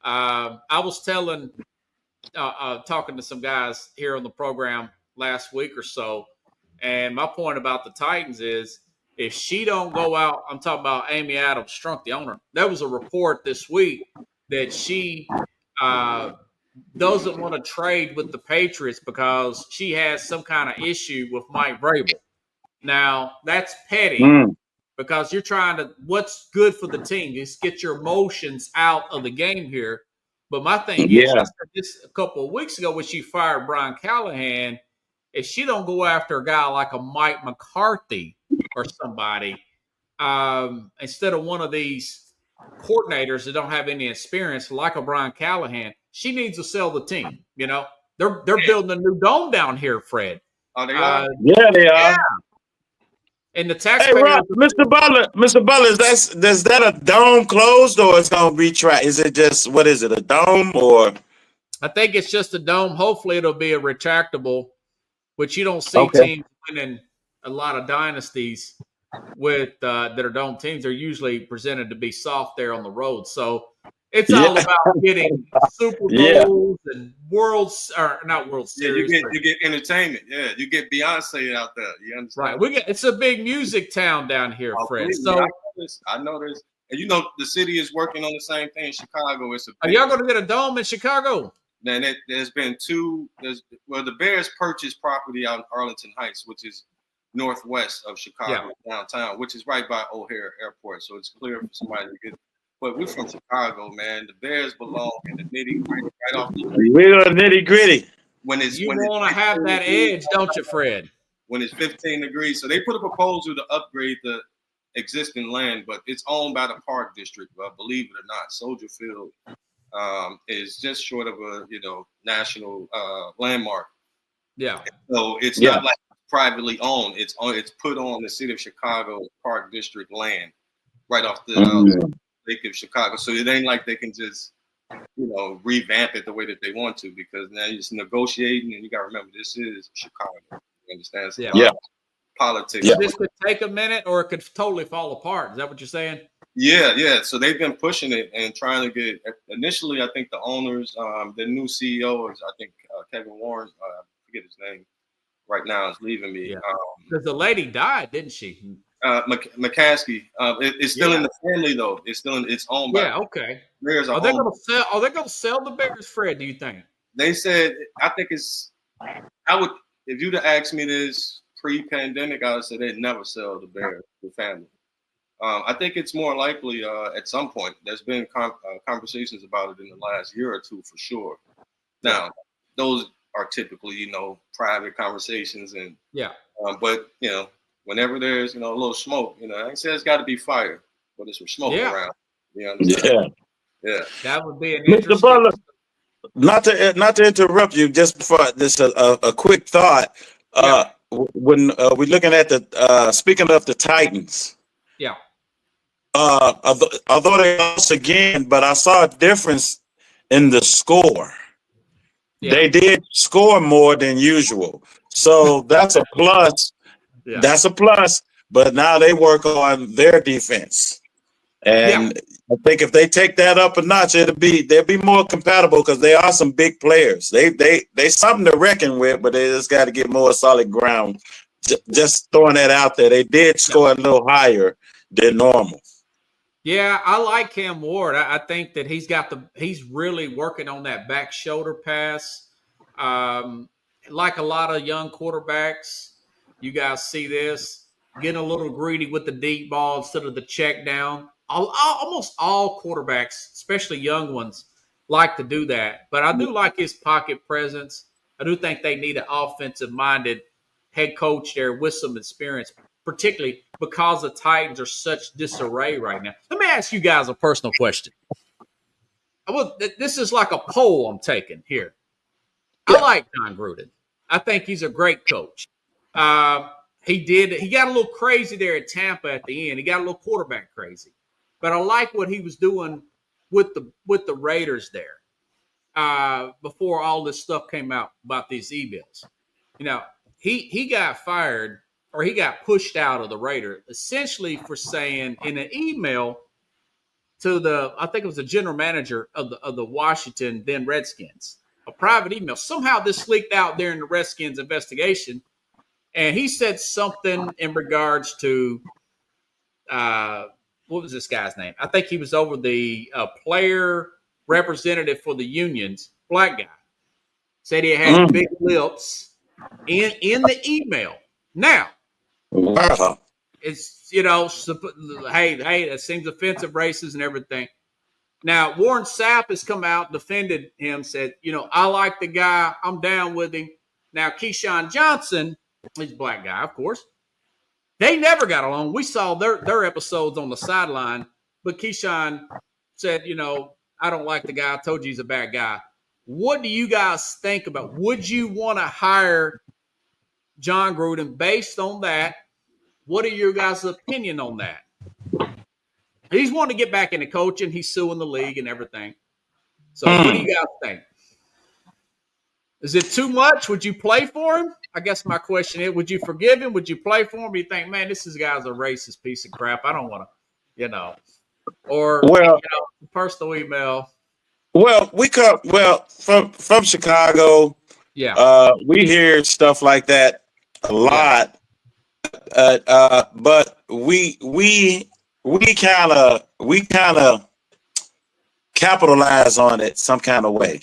I was talking to some guys here on the program last week or so, and my point about the Titans is if she don't go out, I'm talking about Amy Adams Strunk, the owner. There was a report this week that she doesn't want to trade with the Patriots because she has some kind of issue with Mike Vrabel. Now, that's petty because you're trying to – what's good for the team is get your emotions out of the game here. But my thing is, I said this a couple of weeks ago when she fired Brian Callahan, if she don't go after a guy like a Mike McCarthy or somebody, instead of one of these coordinators that don't have any experience like a Brian Callahan, she needs to sell the team. They're building a new dome down here, Fred. Oh, they are? Yeah, they are. Yeah. And the taxpayers. Hey, Rob, Mr. Butler, is that a dome closed or it's gonna be Is it just what is it? A dome or? I think it's just a dome. Hopefully, it'll be a retractable, which you don't see teams winning a lot of dynasties with that are dome teams. They're usually presented to be soft there on the road. So it's all about getting Super Bowls and not World Series. You get entertainment. Yeah, you get Beyonce out there. You understand? Right. It's a big music town down here, Fred. So I know this. And the city is working on the same thing in Chicago. Are y'all going to get a dome in Chicago? Then there's been two. The Bears purchased property out in Arlington Heights, which is northwest of Chicago downtown, which is right by O'Hare Airport. So it's clear for somebody to get. But we're from Chicago, man. The Bears belong in the nitty gritty, right off the street. We're nitty gritty. You want to have that edge, don't you, Fred? When it's 15 degrees, so they put a proposal to upgrade the existing land, but it's owned by the Park District. Believe it or not, Soldier Field is just short of a national landmark. Yeah. So it's not like privately owned. It's put on the city of Chicago Park District land, right off the Lake of Chicago. So it ain't like they can just revamp it the way that they want to, because now you're just negotiating, and you got to remember this is Chicago. You understand? So politics. Yeah. This could take a minute, or it could totally fall apart. Is that what you're saying? Yeah. So they've been pushing it and trying to get. Initially, I think the owners, the new CEO is, I think, Kevin Warren. I forget his name right now. Is leaving me. Because the lady died, didn't she? McCaskey. It's still in the family though. It's still in its own. Okay. Are they going to sell? Are they going to sell the Bears, Fred? Do you think? They said. I think it's. I would. If you'd have asked me this pre-pandemic, I would say they'd never sell the Bears, the family. I think it's more likely at some point. There's been conversations about it in the last year or two for sure. Now, those are typically private conversations, and but whenever there's a little smoke, I say it's got to be fire. but there's some smoke Yeah. around. You understand? Yeah. That would be an Mr. interesting. Butler, not to interrupt you, just before this, a quick thought. When we're looking at the speaking of the Titans, Yeah. although they lost again, but I saw a difference in the score. Yeah. They did score more than usual, so that's a plus. Yeah. That's a plus. But now they work on their defense, and I think if they take that up a notch, they'll be more compatible because they are some big players. They something to reckon with, but they just got to get more solid ground. Just throwing that out there, they did score a little higher than normal. Yeah, I like Cam Ward. I think that he's really working on that back shoulder pass. Like a lot of young quarterbacks, you guys see this, getting a little greedy with the deep ball instead of the check down. Almost all quarterbacks, especially young ones, like to do that. But I do like his pocket presence. I do think they need an offensive-minded head coach there with some experience, particularly because the Titans are such disarray right now. Let me ask you guys a personal question. This is like a poll I'm taking here. I like Jon Gruden. I think he's a great coach. He got a little crazy there at Tampa at the end. He got a little quarterback crazy. But I like what he was doing with the Raiders there before all this stuff came out about these emails. You know, he got fired or he got pushed out of the Raiders essentially for saying in an email to I think it was the general manager of the Washington then Redskins, a private email. Somehow this leaked out during the Redskins investigation, and he said something in regards to what was this guy's name? I think he was over the player representative for the unions, black guy. Said he had big lips in the email. Now, Wow. it's, hey, that seems offensive, racist, and everything. Now, Warren Sapp has come out, defended him, said, I like the guy. I'm down with him. Now, Keyshawn Johnson, he's a black guy, of course. They never got along. We saw their episodes on the sideline, but Keyshawn said, I don't like the guy. I told you he's a bad guy. What do you guys think about? Would you want to hire Jon Gruden based on that? What are your guys' opinion on that? He's wanting to get back into coaching. He's suing the league and everything. So what do you guys think? Is it too much? Would you play for him? I guess my question is, would you forgive him? Would you play for him? Or you think, man, this guy's a racist piece of crap. I don't want to, Or, personal email. Well, from Chicago. Yeah. We hear stuff like that a lot. But we kind of capitalize on it some kind of way.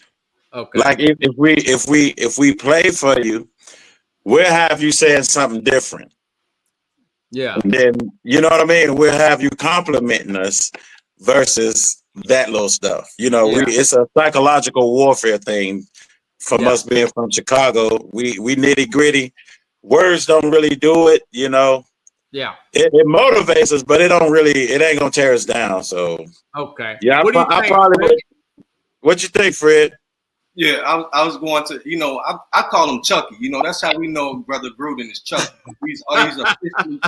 Okay. Like if we play for you, we'll have you saying something different. Yeah. And then you know what I mean? We'll have you complimenting us versus that little stuff. It's a psychological warfare thing from us being from Chicago. We nitty gritty. Words don't really do it, Yeah. It motivates us, but it ain't gonna tear us down. So okay. Yeah, what do you think, probably would. What you think, Fred? Yeah, I was going to, I call him Chucky. That's how we know Brother Gruden is Chucky. He's officially Chucky.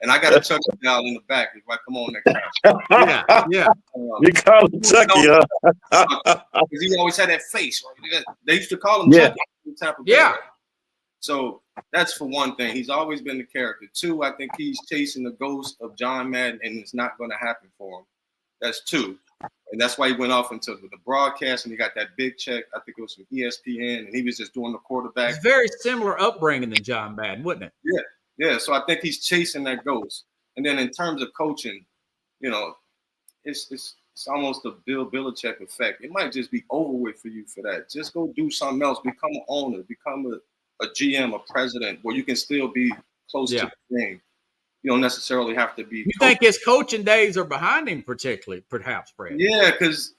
And I got a Chucky down in the back if I come on next time. Yeah. You call him Chucky, because he always had that face. Right? They used to call him Chucky. Yeah. So that's for one thing. He's always been the character. Two, I think he's chasing the ghost of John Madden, and it's not going to happen for him. That's two. And that's why he went off into the broadcast, and he got that big check. I think it was from ESPN, and he was just doing the quarterback. It's very similar upbringing than John Madden, wouldn't it? Yeah. So I think he's chasing that ghost. And then in terms of coaching, it's almost a Bill Belichick effect. It might just be over with for you for that. Just go do something else. Become an owner. Become a GM, a president, where you can still be close to the game. You don't necessarily have to be. You think his coaching days are behind him, particularly, perhaps, Fred? Yeah, because,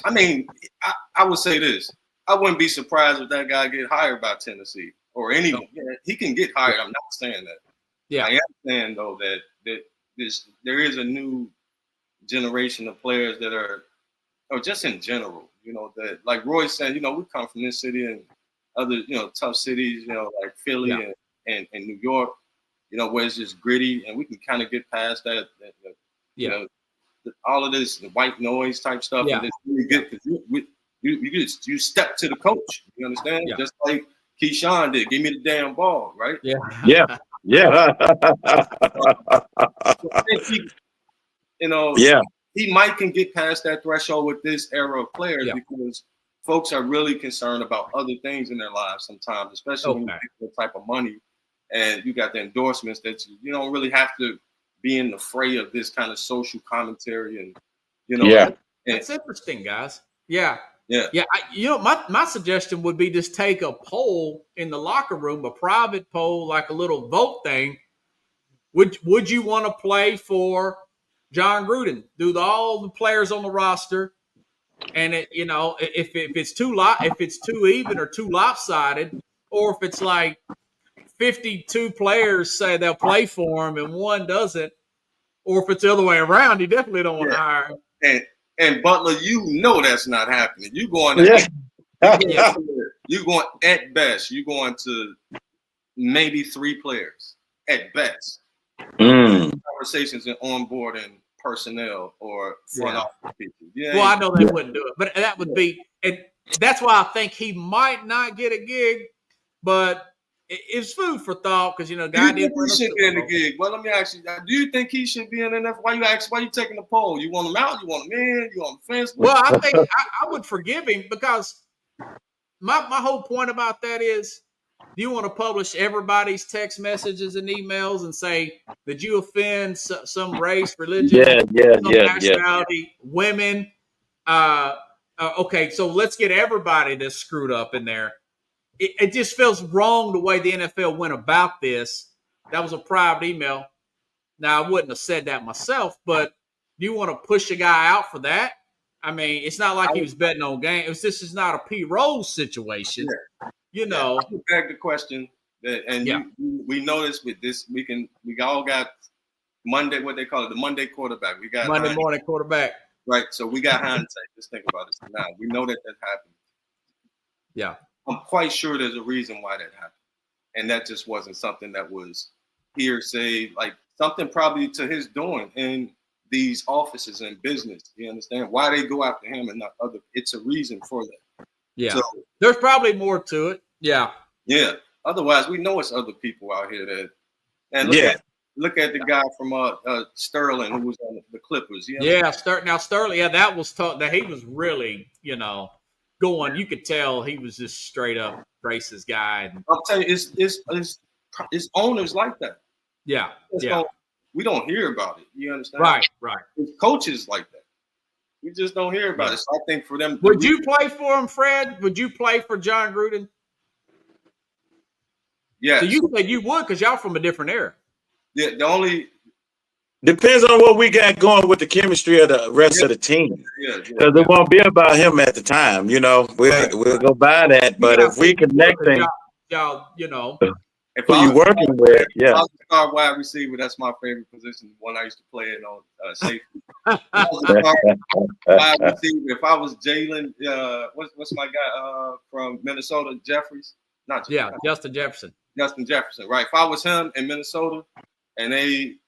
I would say this. I wouldn't be surprised if that guy get hired by Tennessee or anyone. Yeah, he can get hired. I'm not saying that. Yeah. I am saying, though, that there is a new generation of players that are, or just in general, that like Roy said, we come from this city and other, tough cities, like Philly and New York, where it's just gritty, and we can kind of get past that all of this, the white noise type stuff, and it's really good because you step to the coach. You understand? Yeah. Just like Keyshawn did. Give me the damn ball, right? Yeah. Yeah. Yeah. He might can get past that threshold with this era of players because folks are really concerned about other things in their lives sometimes, especially when you get the type of money and you got the endorsements that you don't really have to be in the fray of this kind of social commentary and That's interesting, guys. Yeah. Yeah. My suggestion would be just take a poll in the locker room, a private poll, like a little vote thing. Would you want to play for John Gruden? Do all the players on the roster, and if it's too even or too lopsided, or if it's like 52 players say they'll play for him and one doesn't, or if it's the other way around, you definitely don't want to hire him. And Butler, that's not happening. You going you going at best. You going to maybe 3 players at best. Conversations in onboarding personnel or front office people. Yeah. Well, I know they wouldn't do it, but that would be, and that's why I think he might not get a gig. But it's food for thought because guy did. He should get in the gig. Well, let me ask you: do you think he should be in enough? Why you taking the poll? You want him out? You want him in? You want the fence? Well, I think I would forgive him because my whole point about that is, do you want to publish everybody's text messages and emails and say, did you offend some race, religion, nationality, women? Okay, so let's get everybody that's screwed up in there. It just feels wrong the way the NFL went about this. That was a private email. Now, I wouldn't have said that myself, but do you want to push a guy out for that? I mean, it's not like he was betting on games. This is not a P. Rose situation. I would beg the question that, and we noticed with this, we all got Monday, what they call it, the Monday quarterback. We got Monday morning quarterback. Right. So we got hindsight. Just think about it now. We know that happened. Yeah. I'm quite sure there's a reason why that happened. And that just wasn't something that was hearsay, like something probably to his doing in these offices and business. You understand why they go after him and not other? It's a reason for that. Yeah. So, there's probably more to it. Yeah. Yeah. Otherwise, we know it's other people out here that, and look at the guy from Sterling who was on the Clippers. Sterling. Yeah, that was tough. That he was really, going. You could tell he was just straight up racist guy. And I'll tell you, it's owners like that. Yeah. We don't hear about it. You understand? Right. It's coaches like that. We just don't hear about it. So I think for them, would you play for him, Fred? Would you play for John Gruden? Yeah. So you said you would because y'all from a different era. Yeah. The only depends on what we got going with the chemistry of the rest of the team. Because it won't be about him at the time. We'll go by that. But if we connecting, y'all, if who you working with, I was a star wide receiver. That's my favorite position. The one I used to play in on safety. Wide receiver. If I was Jalen, what's my guy from Minnesota, Jeffries? Not Jeffries. Justin Jefferson. Justin Jefferson, right? If I was him in Minnesota, and they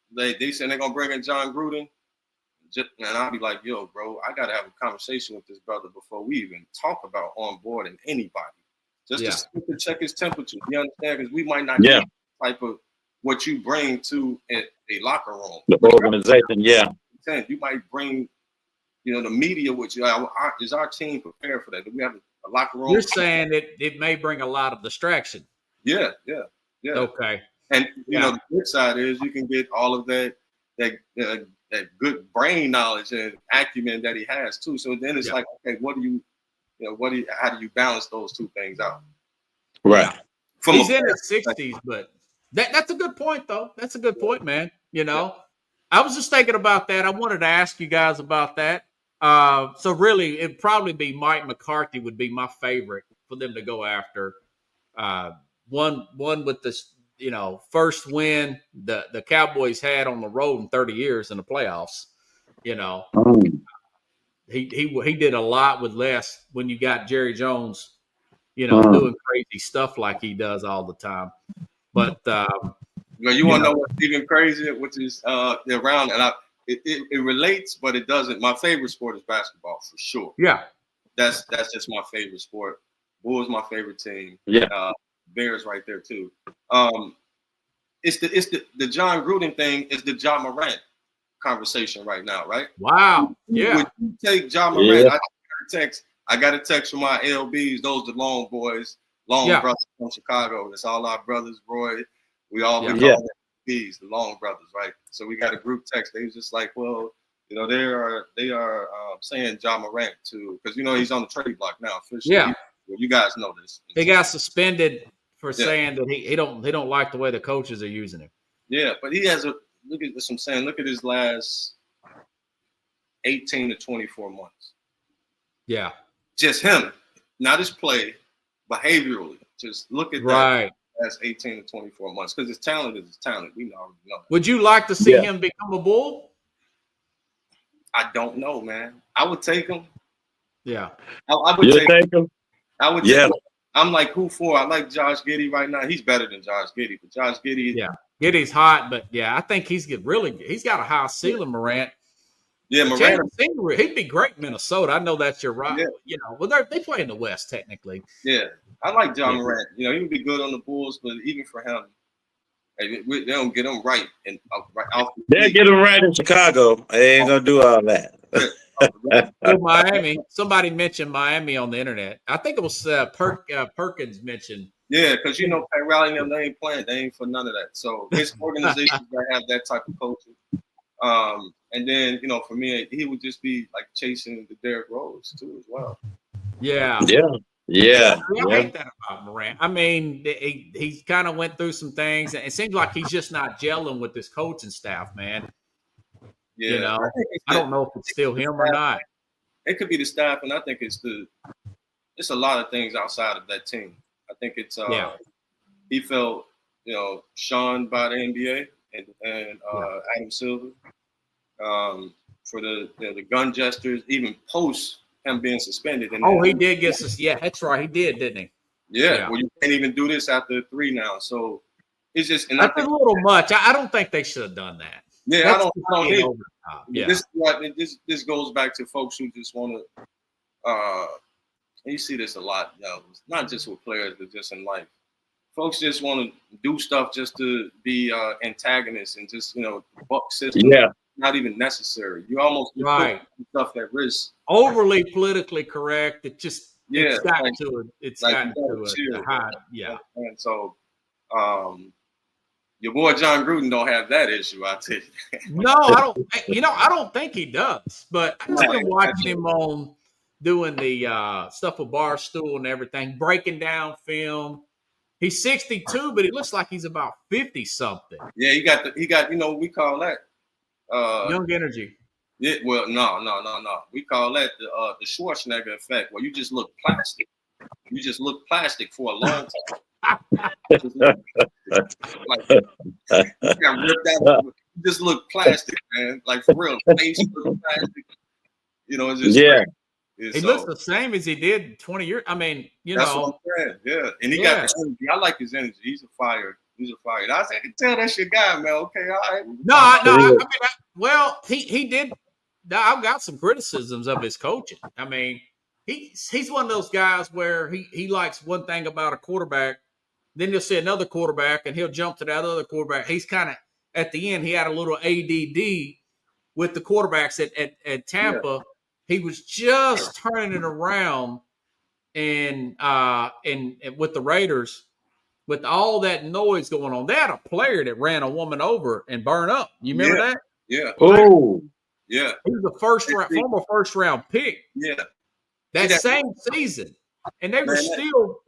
said they're gonna bring in John Gruden, and I'd be like, yo, bro, I gotta have a conversation with this brother before we even talk about onboarding anybody. Just to check his temperature. You understand? Because we might not get the type of what you bring to a locker room. The organization, You might bring, the media with you. Is our team prepared for that? Do we have a locker room? You're saying it may bring a lot of distraction. Yeah. Okay. And the good side is you can get all of that good brain knowledge and acumen that he has too. So then it's like, okay, how do you balance those two things out? Right. He's in his 60s, but that's a good point, though. That's a good point, man. I was just thinking about that. I wanted to ask you guys about that. So really, it'd probably be Mike McCarthy would be my favorite for them to go after. One with this, first win the Cowboys had on the road in 30 years in the playoffs. You know, Mm. he did a lot with less when you got Jerry Jones, Mm. doing crazy stuff like he does all the time. But You want to know what's even crazier, which is around, and it relates, but it doesn't. My favorite sport is basketball for sure. yeah, That's just my favorite sport. Bulls my favorite team. Yeah. Bears right there too. It's the John Gruden thing is the Ja Morant conversation right now, right? wow, yeah, Would you take Ja Morant? Yeah. I got a text from my LBs, those the long boys, Yeah. brothers from Chicago. That's all our brothers, Roy. We call them LBs, the long brothers, right? So we got a group text. They was just like, well, they are saying Ja Morant too, because he's on the trade block now officially. Yeah. Well, you guys know this. he got suspended for saying that he don't like the way the coaches are using him. Yeah, but he has look at this. I'm saying, look at his last 18 to 24 months. Yeah, Just him, not his play, behaviorally. Just look at that right. last 18 to 24 months, because his talent is his talent. We already know that. Would you like to see him become a Bull? I don't know, man. I would take him. Yeah, I would You take take him? I would Yeah. take him. I'm like, who for? I like Josh Giddey right now. He's better than Josh Giddey, but Josh Giddey. Yeah. Giddey's hot, but I think he's got a high ceiling, Morant. Yeah, Morant. He'd be great in Minnesota. I know that's your right. Yeah. Well, they play in the West technically. Yeah, I like John Morant. He would be good on the Bulls, but even for him, they don't get him right and right off. They'll get him right in Chicago. They ain't gonna do all that. Miami. Somebody mentioned Miami on the internet. I think it was Perkins mentioned. Yeah, because Pat Riley and them, they ain't playing. They ain't for none of that. So his organizations that have that type of coaching. And then for me, he would just be like chasing the Derrick Rose too as well. Yeah. Yeah. I hate that about Morant. I mean, he kind of went through some things, and it seems like he's just not gelling with this coaching staff, man. Yeah, I don't know if it's still him or not. It could be the staff, and I think it's a lot of things outside of that team. I think it's he felt shunned by the NBA and Adam Silver for the gun gestures, even post him being suspended. And he did get suspended. Yeah, that's right. He did, didn't he? Yeah. Well, you can't even do this after 3 now. So it's just and that's a little much. I don't think they should have done that. Yeah, that's I don't need it. Yeah. This goes back to folks who just want to. You see this a lot, not just with players, but just in life. Folks just want to do stuff just to be antagonists and just buck system. Yeah. Not even necessary. You almost put stuff at risk. Overly politically correct. It just it's got like, to it. It's like gotten to it. High, yeah. And so, your boy John Gruden don't have that issue. I tell you. No, I don't. I don't think he does. But I've been watching him on doing the stuff with Barstool and everything, breaking down film. He's 62, but he looks like he's about 50 something. Yeah, he got we call that young energy. Yeah, well, no. We call that the Schwarzenegger effect, where you just look plastic. You just look plastic for a long time. You just look plastic, man. Like for real, face look plastic. It's just he looks the same as he did 20 years. I mean, that's what I'm saying. Yeah, and he got the energy. I like his energy. He's a fire. I can tell that's your guy, man. Okay, all right. No. I mean, he did. I've got some criticisms of his coaching. I mean, he's one of those guys where he likes one thing about a quarterback, then you'll see another quarterback, and he'll jump to that other quarterback. He's kind of at the end. He had a little ADD with the quarterbacks at Tampa. Yeah. He was just turning it around, and with the Raiders, with all that noise going on, they had a player that ran a woman over and burned up. You remember that? Yeah. Oh. Yeah. He was a former first round pick. Yeah. That same season. And they were still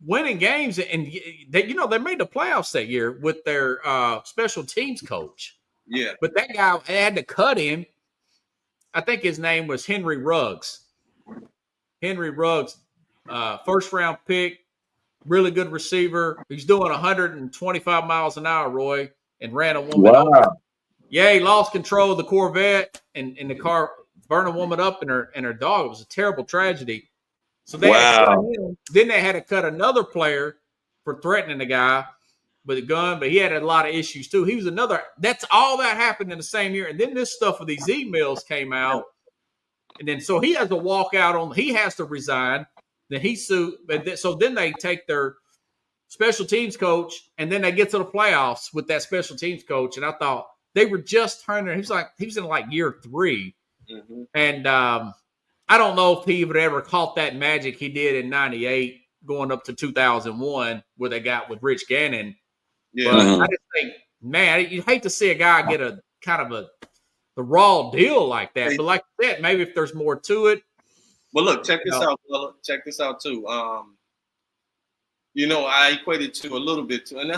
winning games, and they made the playoffs that year with their special teams coach. Yeah. But that guy had to cut him. I think his name was Henry Ruggs. Henry Ruggs, first round pick, really good receiver. He's doing 125 miles an hour, Roy, and ran a woman over. Yeah, he lost control of the Corvette in the car, burn a woman up and her dog. It was a terrible tragedy. So they had to cut him. Then they had to cut another player for threatening the guy with a gun, but he had a lot of issues too. He was another. That's all that happened in the same year. And then this stuff with these emails came out, and then so he has to walk out on. He has to resign. Then he sued. So then they take their special teams coach, and then they get to the playoffs with that special teams coach. And I thought they were just turning. He was in like year 3, and I don't know if he would ever caught that magic he did in '98, going up to 2001, where they got with Rich Gannon. Yeah, but I just think, man, you hate to see a guy get a kind of the raw deal like that. But like I said, maybe if there's more to it. Well, look, check this out, fella. Check this out too. I equate it to a little bit too, and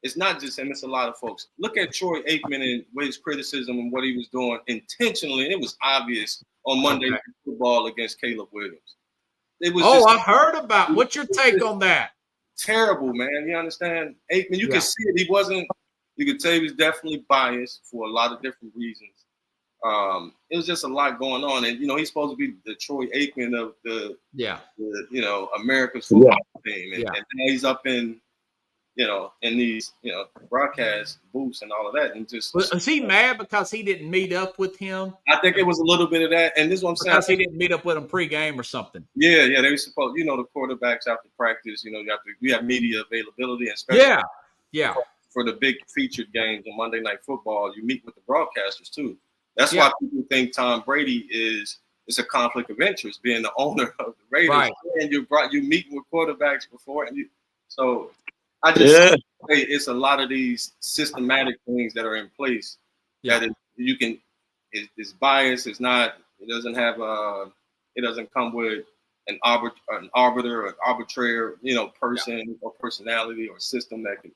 it's not just him; it's a lot of folks. Look at Troy Aikman and his criticism and what he was doing intentionally, and it was obvious on Monday Night Football against Caleb Williams. It was. I heard about. What's your take on that? Terrible, man. You understand? Aikman, you can see it. He wasn't. You could tell he was definitely biased for a lot of different reasons. It was just a lot going on, and he's supposed to be the Troy Aikman of the America's football team, and now he's up in these broadcast booths and all of that, and just. Was he mad because he didn't meet up with him? I think it was a little bit of that, and this is what I'm saying. Because he didn't meet up with him pregame or something. Yeah, they were supposed. The quarterbacks after practice, you have media availability, and especially for the big featured games on Monday Night Football, you meet with the broadcasters too. That's why people think Tom Brady is a conflict of interest, being the owner of the Raiders, and you meet with quarterbacks before, and so I just say it's a lot of these systematic things that are in place that is biased. It's not. It doesn't have it doesn't come with an arbiter or an arbitrary person or personality or system that can,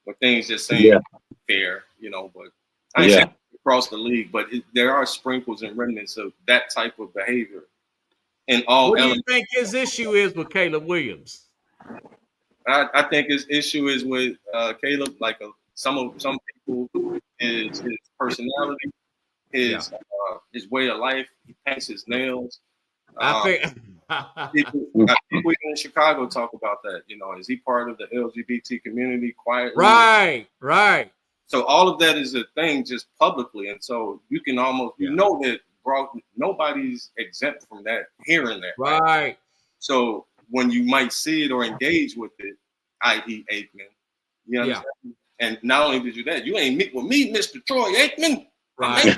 where things just saying fair, but I ain't saying across the league, but there are sprinkles and remnants of that type of behavior in all what elements. Do you think his issue is with Caleb Williams? I think his issue is with Caleb, like some people, his personality, his way of life. He paints his nails. People in Chicago talk about that. Is he part of the LGBT community quietly? Right. So all of that is a thing just publicly, and so you can almost that nobody's exempt from that, hearing that. Right. So when you might see it or engage with it, i.e. Aikman, you understand? And not only did you that, you ain't meet with me, Mr. Troy Aikman. Right.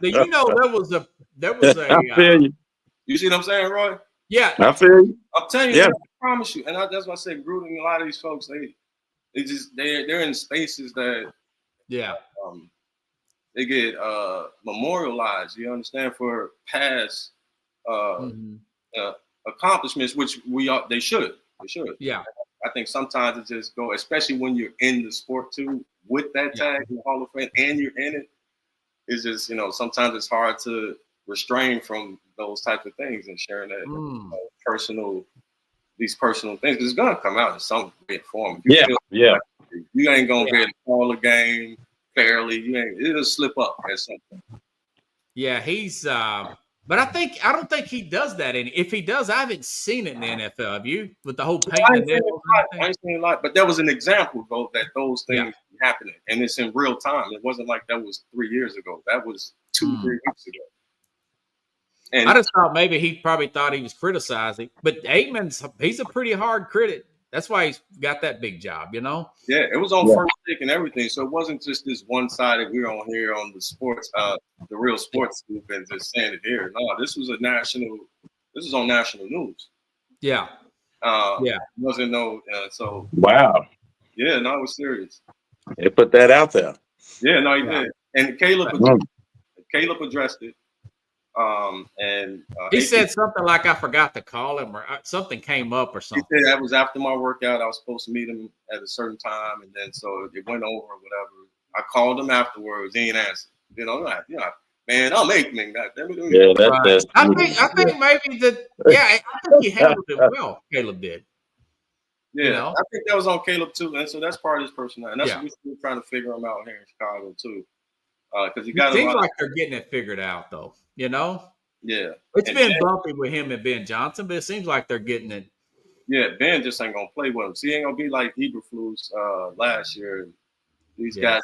There was a I feel you. You see what I'm saying, Roy? Yeah. I feel you. I'm telling you, I promise you. And that's why I say Gruden, a lot of these folks, they're in spaces that they get memorialized, you understand, for past accomplishments, which they should. Yeah. I think sometimes it just go, especially when you're in the sport too, with that tag in the Hall of Fame and you're in it. It's just, sometimes it's hard to restrain from those types of things and sharing that these personal things. It's gonna come out in some way form. You ain't gonna be able to call a game fairly. It'll slip up at some point. Yeah, he's but I don't think he does that. And if he does, I haven't seen it in the NFL. Have you? With the whole paint and I ain't seen a lot, but there was an example though that those things happening, and it's in real time. It wasn't like that was 3 years ago. That was 2-3 weeks ago. And I just thought maybe he probably thought he was criticizing, but he's a pretty hard critic. That's why he's got that big job, Yeah, it was on First Take and everything, so it wasn't just this one-sided. We're on here on the sports, the real sports scoop, and just saying it here. No, this was on national news. Yeah. It wasn't so. Wow. Yeah, no, it was serious. They put that out there. Yeah, no, he did, and Caleb addressed it. He said something like, I forgot to call him, or something came up or something. He said that was after my workout. I was supposed to meet him at a certain time, and then so it went over or whatever. I called him afterwards. He ain't answered. Man, I'm Aikman. That's I think maybe that. I think he handled it well. Caleb did. Yeah, I think that was on Caleb too, and so that's part of his personality. And that's what we're still trying to figure him out here in Chicago too. because he It got a seems lot. like they're getting it figured out, though. You know, Yeah, it's and been Ben, bumpy with him and Ben Johnson, but it seems like they're getting it. yeah, Ben just ain't gonna play with him. See, he ain't gonna be like Eberflus last year. These Yeah. guys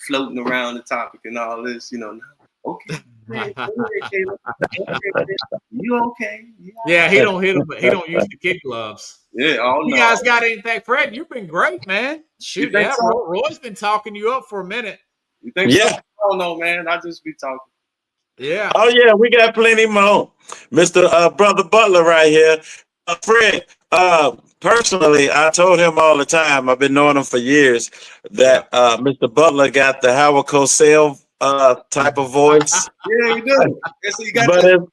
floating around the topic and all this, you know. Okay, man, you okay? Yeah, he don't hit him, but he don't use the kid gloves. Yeah, oh You no. guys got anything, Fred? You've been great, man. Shoot, think yeah, so? Roy's been talking you up for a minute. You think so? Yeah. I don't know, man. I just be talking. Yeah. Oh yeah, we got plenty more. Mr. Brother Butler right here. Fred, personally, I told him all the time, I've been knowing him for years, that Mr. Butler got the Howard Cosell type of voice. Yeah, you do. Yes, you got But that.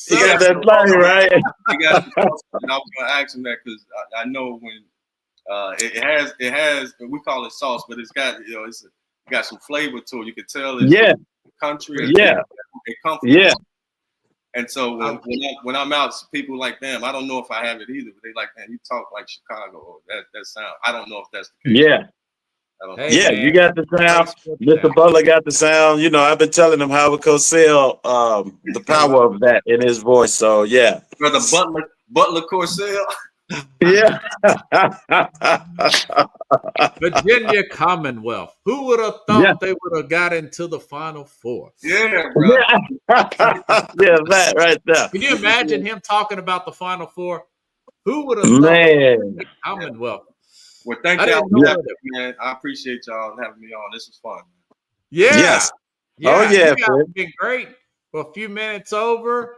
he got that thing, right? You got. And I was gonna ask him that because I know when it has we call it sauce, but it's got it got some flavor to it. You can tell it's country. Yeah. It comes from Yeah. And so when I'm out, people like, damn, I don't know if I have it either. But they like, man, you talk like Chicago. Or that sound. I don't know if that's the case. Yeah. I don't Hey, Yeah, man. you got the sound. Mr. Butler got the sound. You know, I've been telling him Howard Cosell, the power of that in his voice. So yeah. Brother Butler Cosell. Yeah. Virginia Commonwealth. Who would have thought they would have got into the Final Four? Yeah, bro. Yeah, that right there. Can you imagine him talking about the Final Four? Who would have thought Man. Commonwealth? Well, thank I y'all didn't know for having that. me, man. I appreciate y'all having me on. This was fun. Yeah. Yes. Yeah. Oh, yeah, You guys Fred. have been great. For a few minutes over.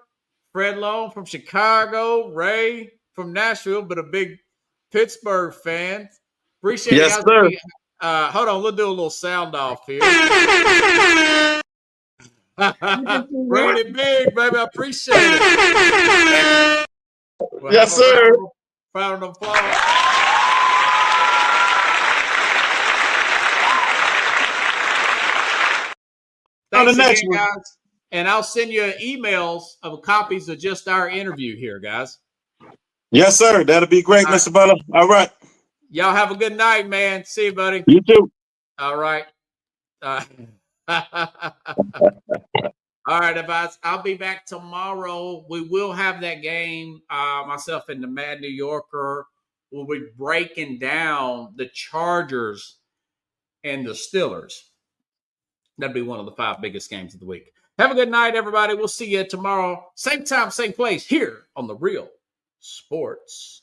Fred Long from Chicago, Ray from Nashville, but a big Pittsburgh fan. Appreciate Yes, you sir. guys. Hold on, we'll do a little sound off here. Brady Big, baby, I appreciate it. We'll Yes, have a sir. round of applause. On the Thanks next again, one. guys. And I'll send you emails of copies of just our interview here, guys. Yes, sir. That'll be great, All right. Mr. Butler. All right. Y'all have a good night, man. See you, buddy. You too. All right. All right, guys. I'll be back tomorrow. We will have that game. Myself and the Mad New Yorker will be breaking down the Chargers and the Steelers. That'll be one of the 5 biggest games of the week. Have a good night, everybody. We'll see you tomorrow. Same time, same place, here on The Real Sports.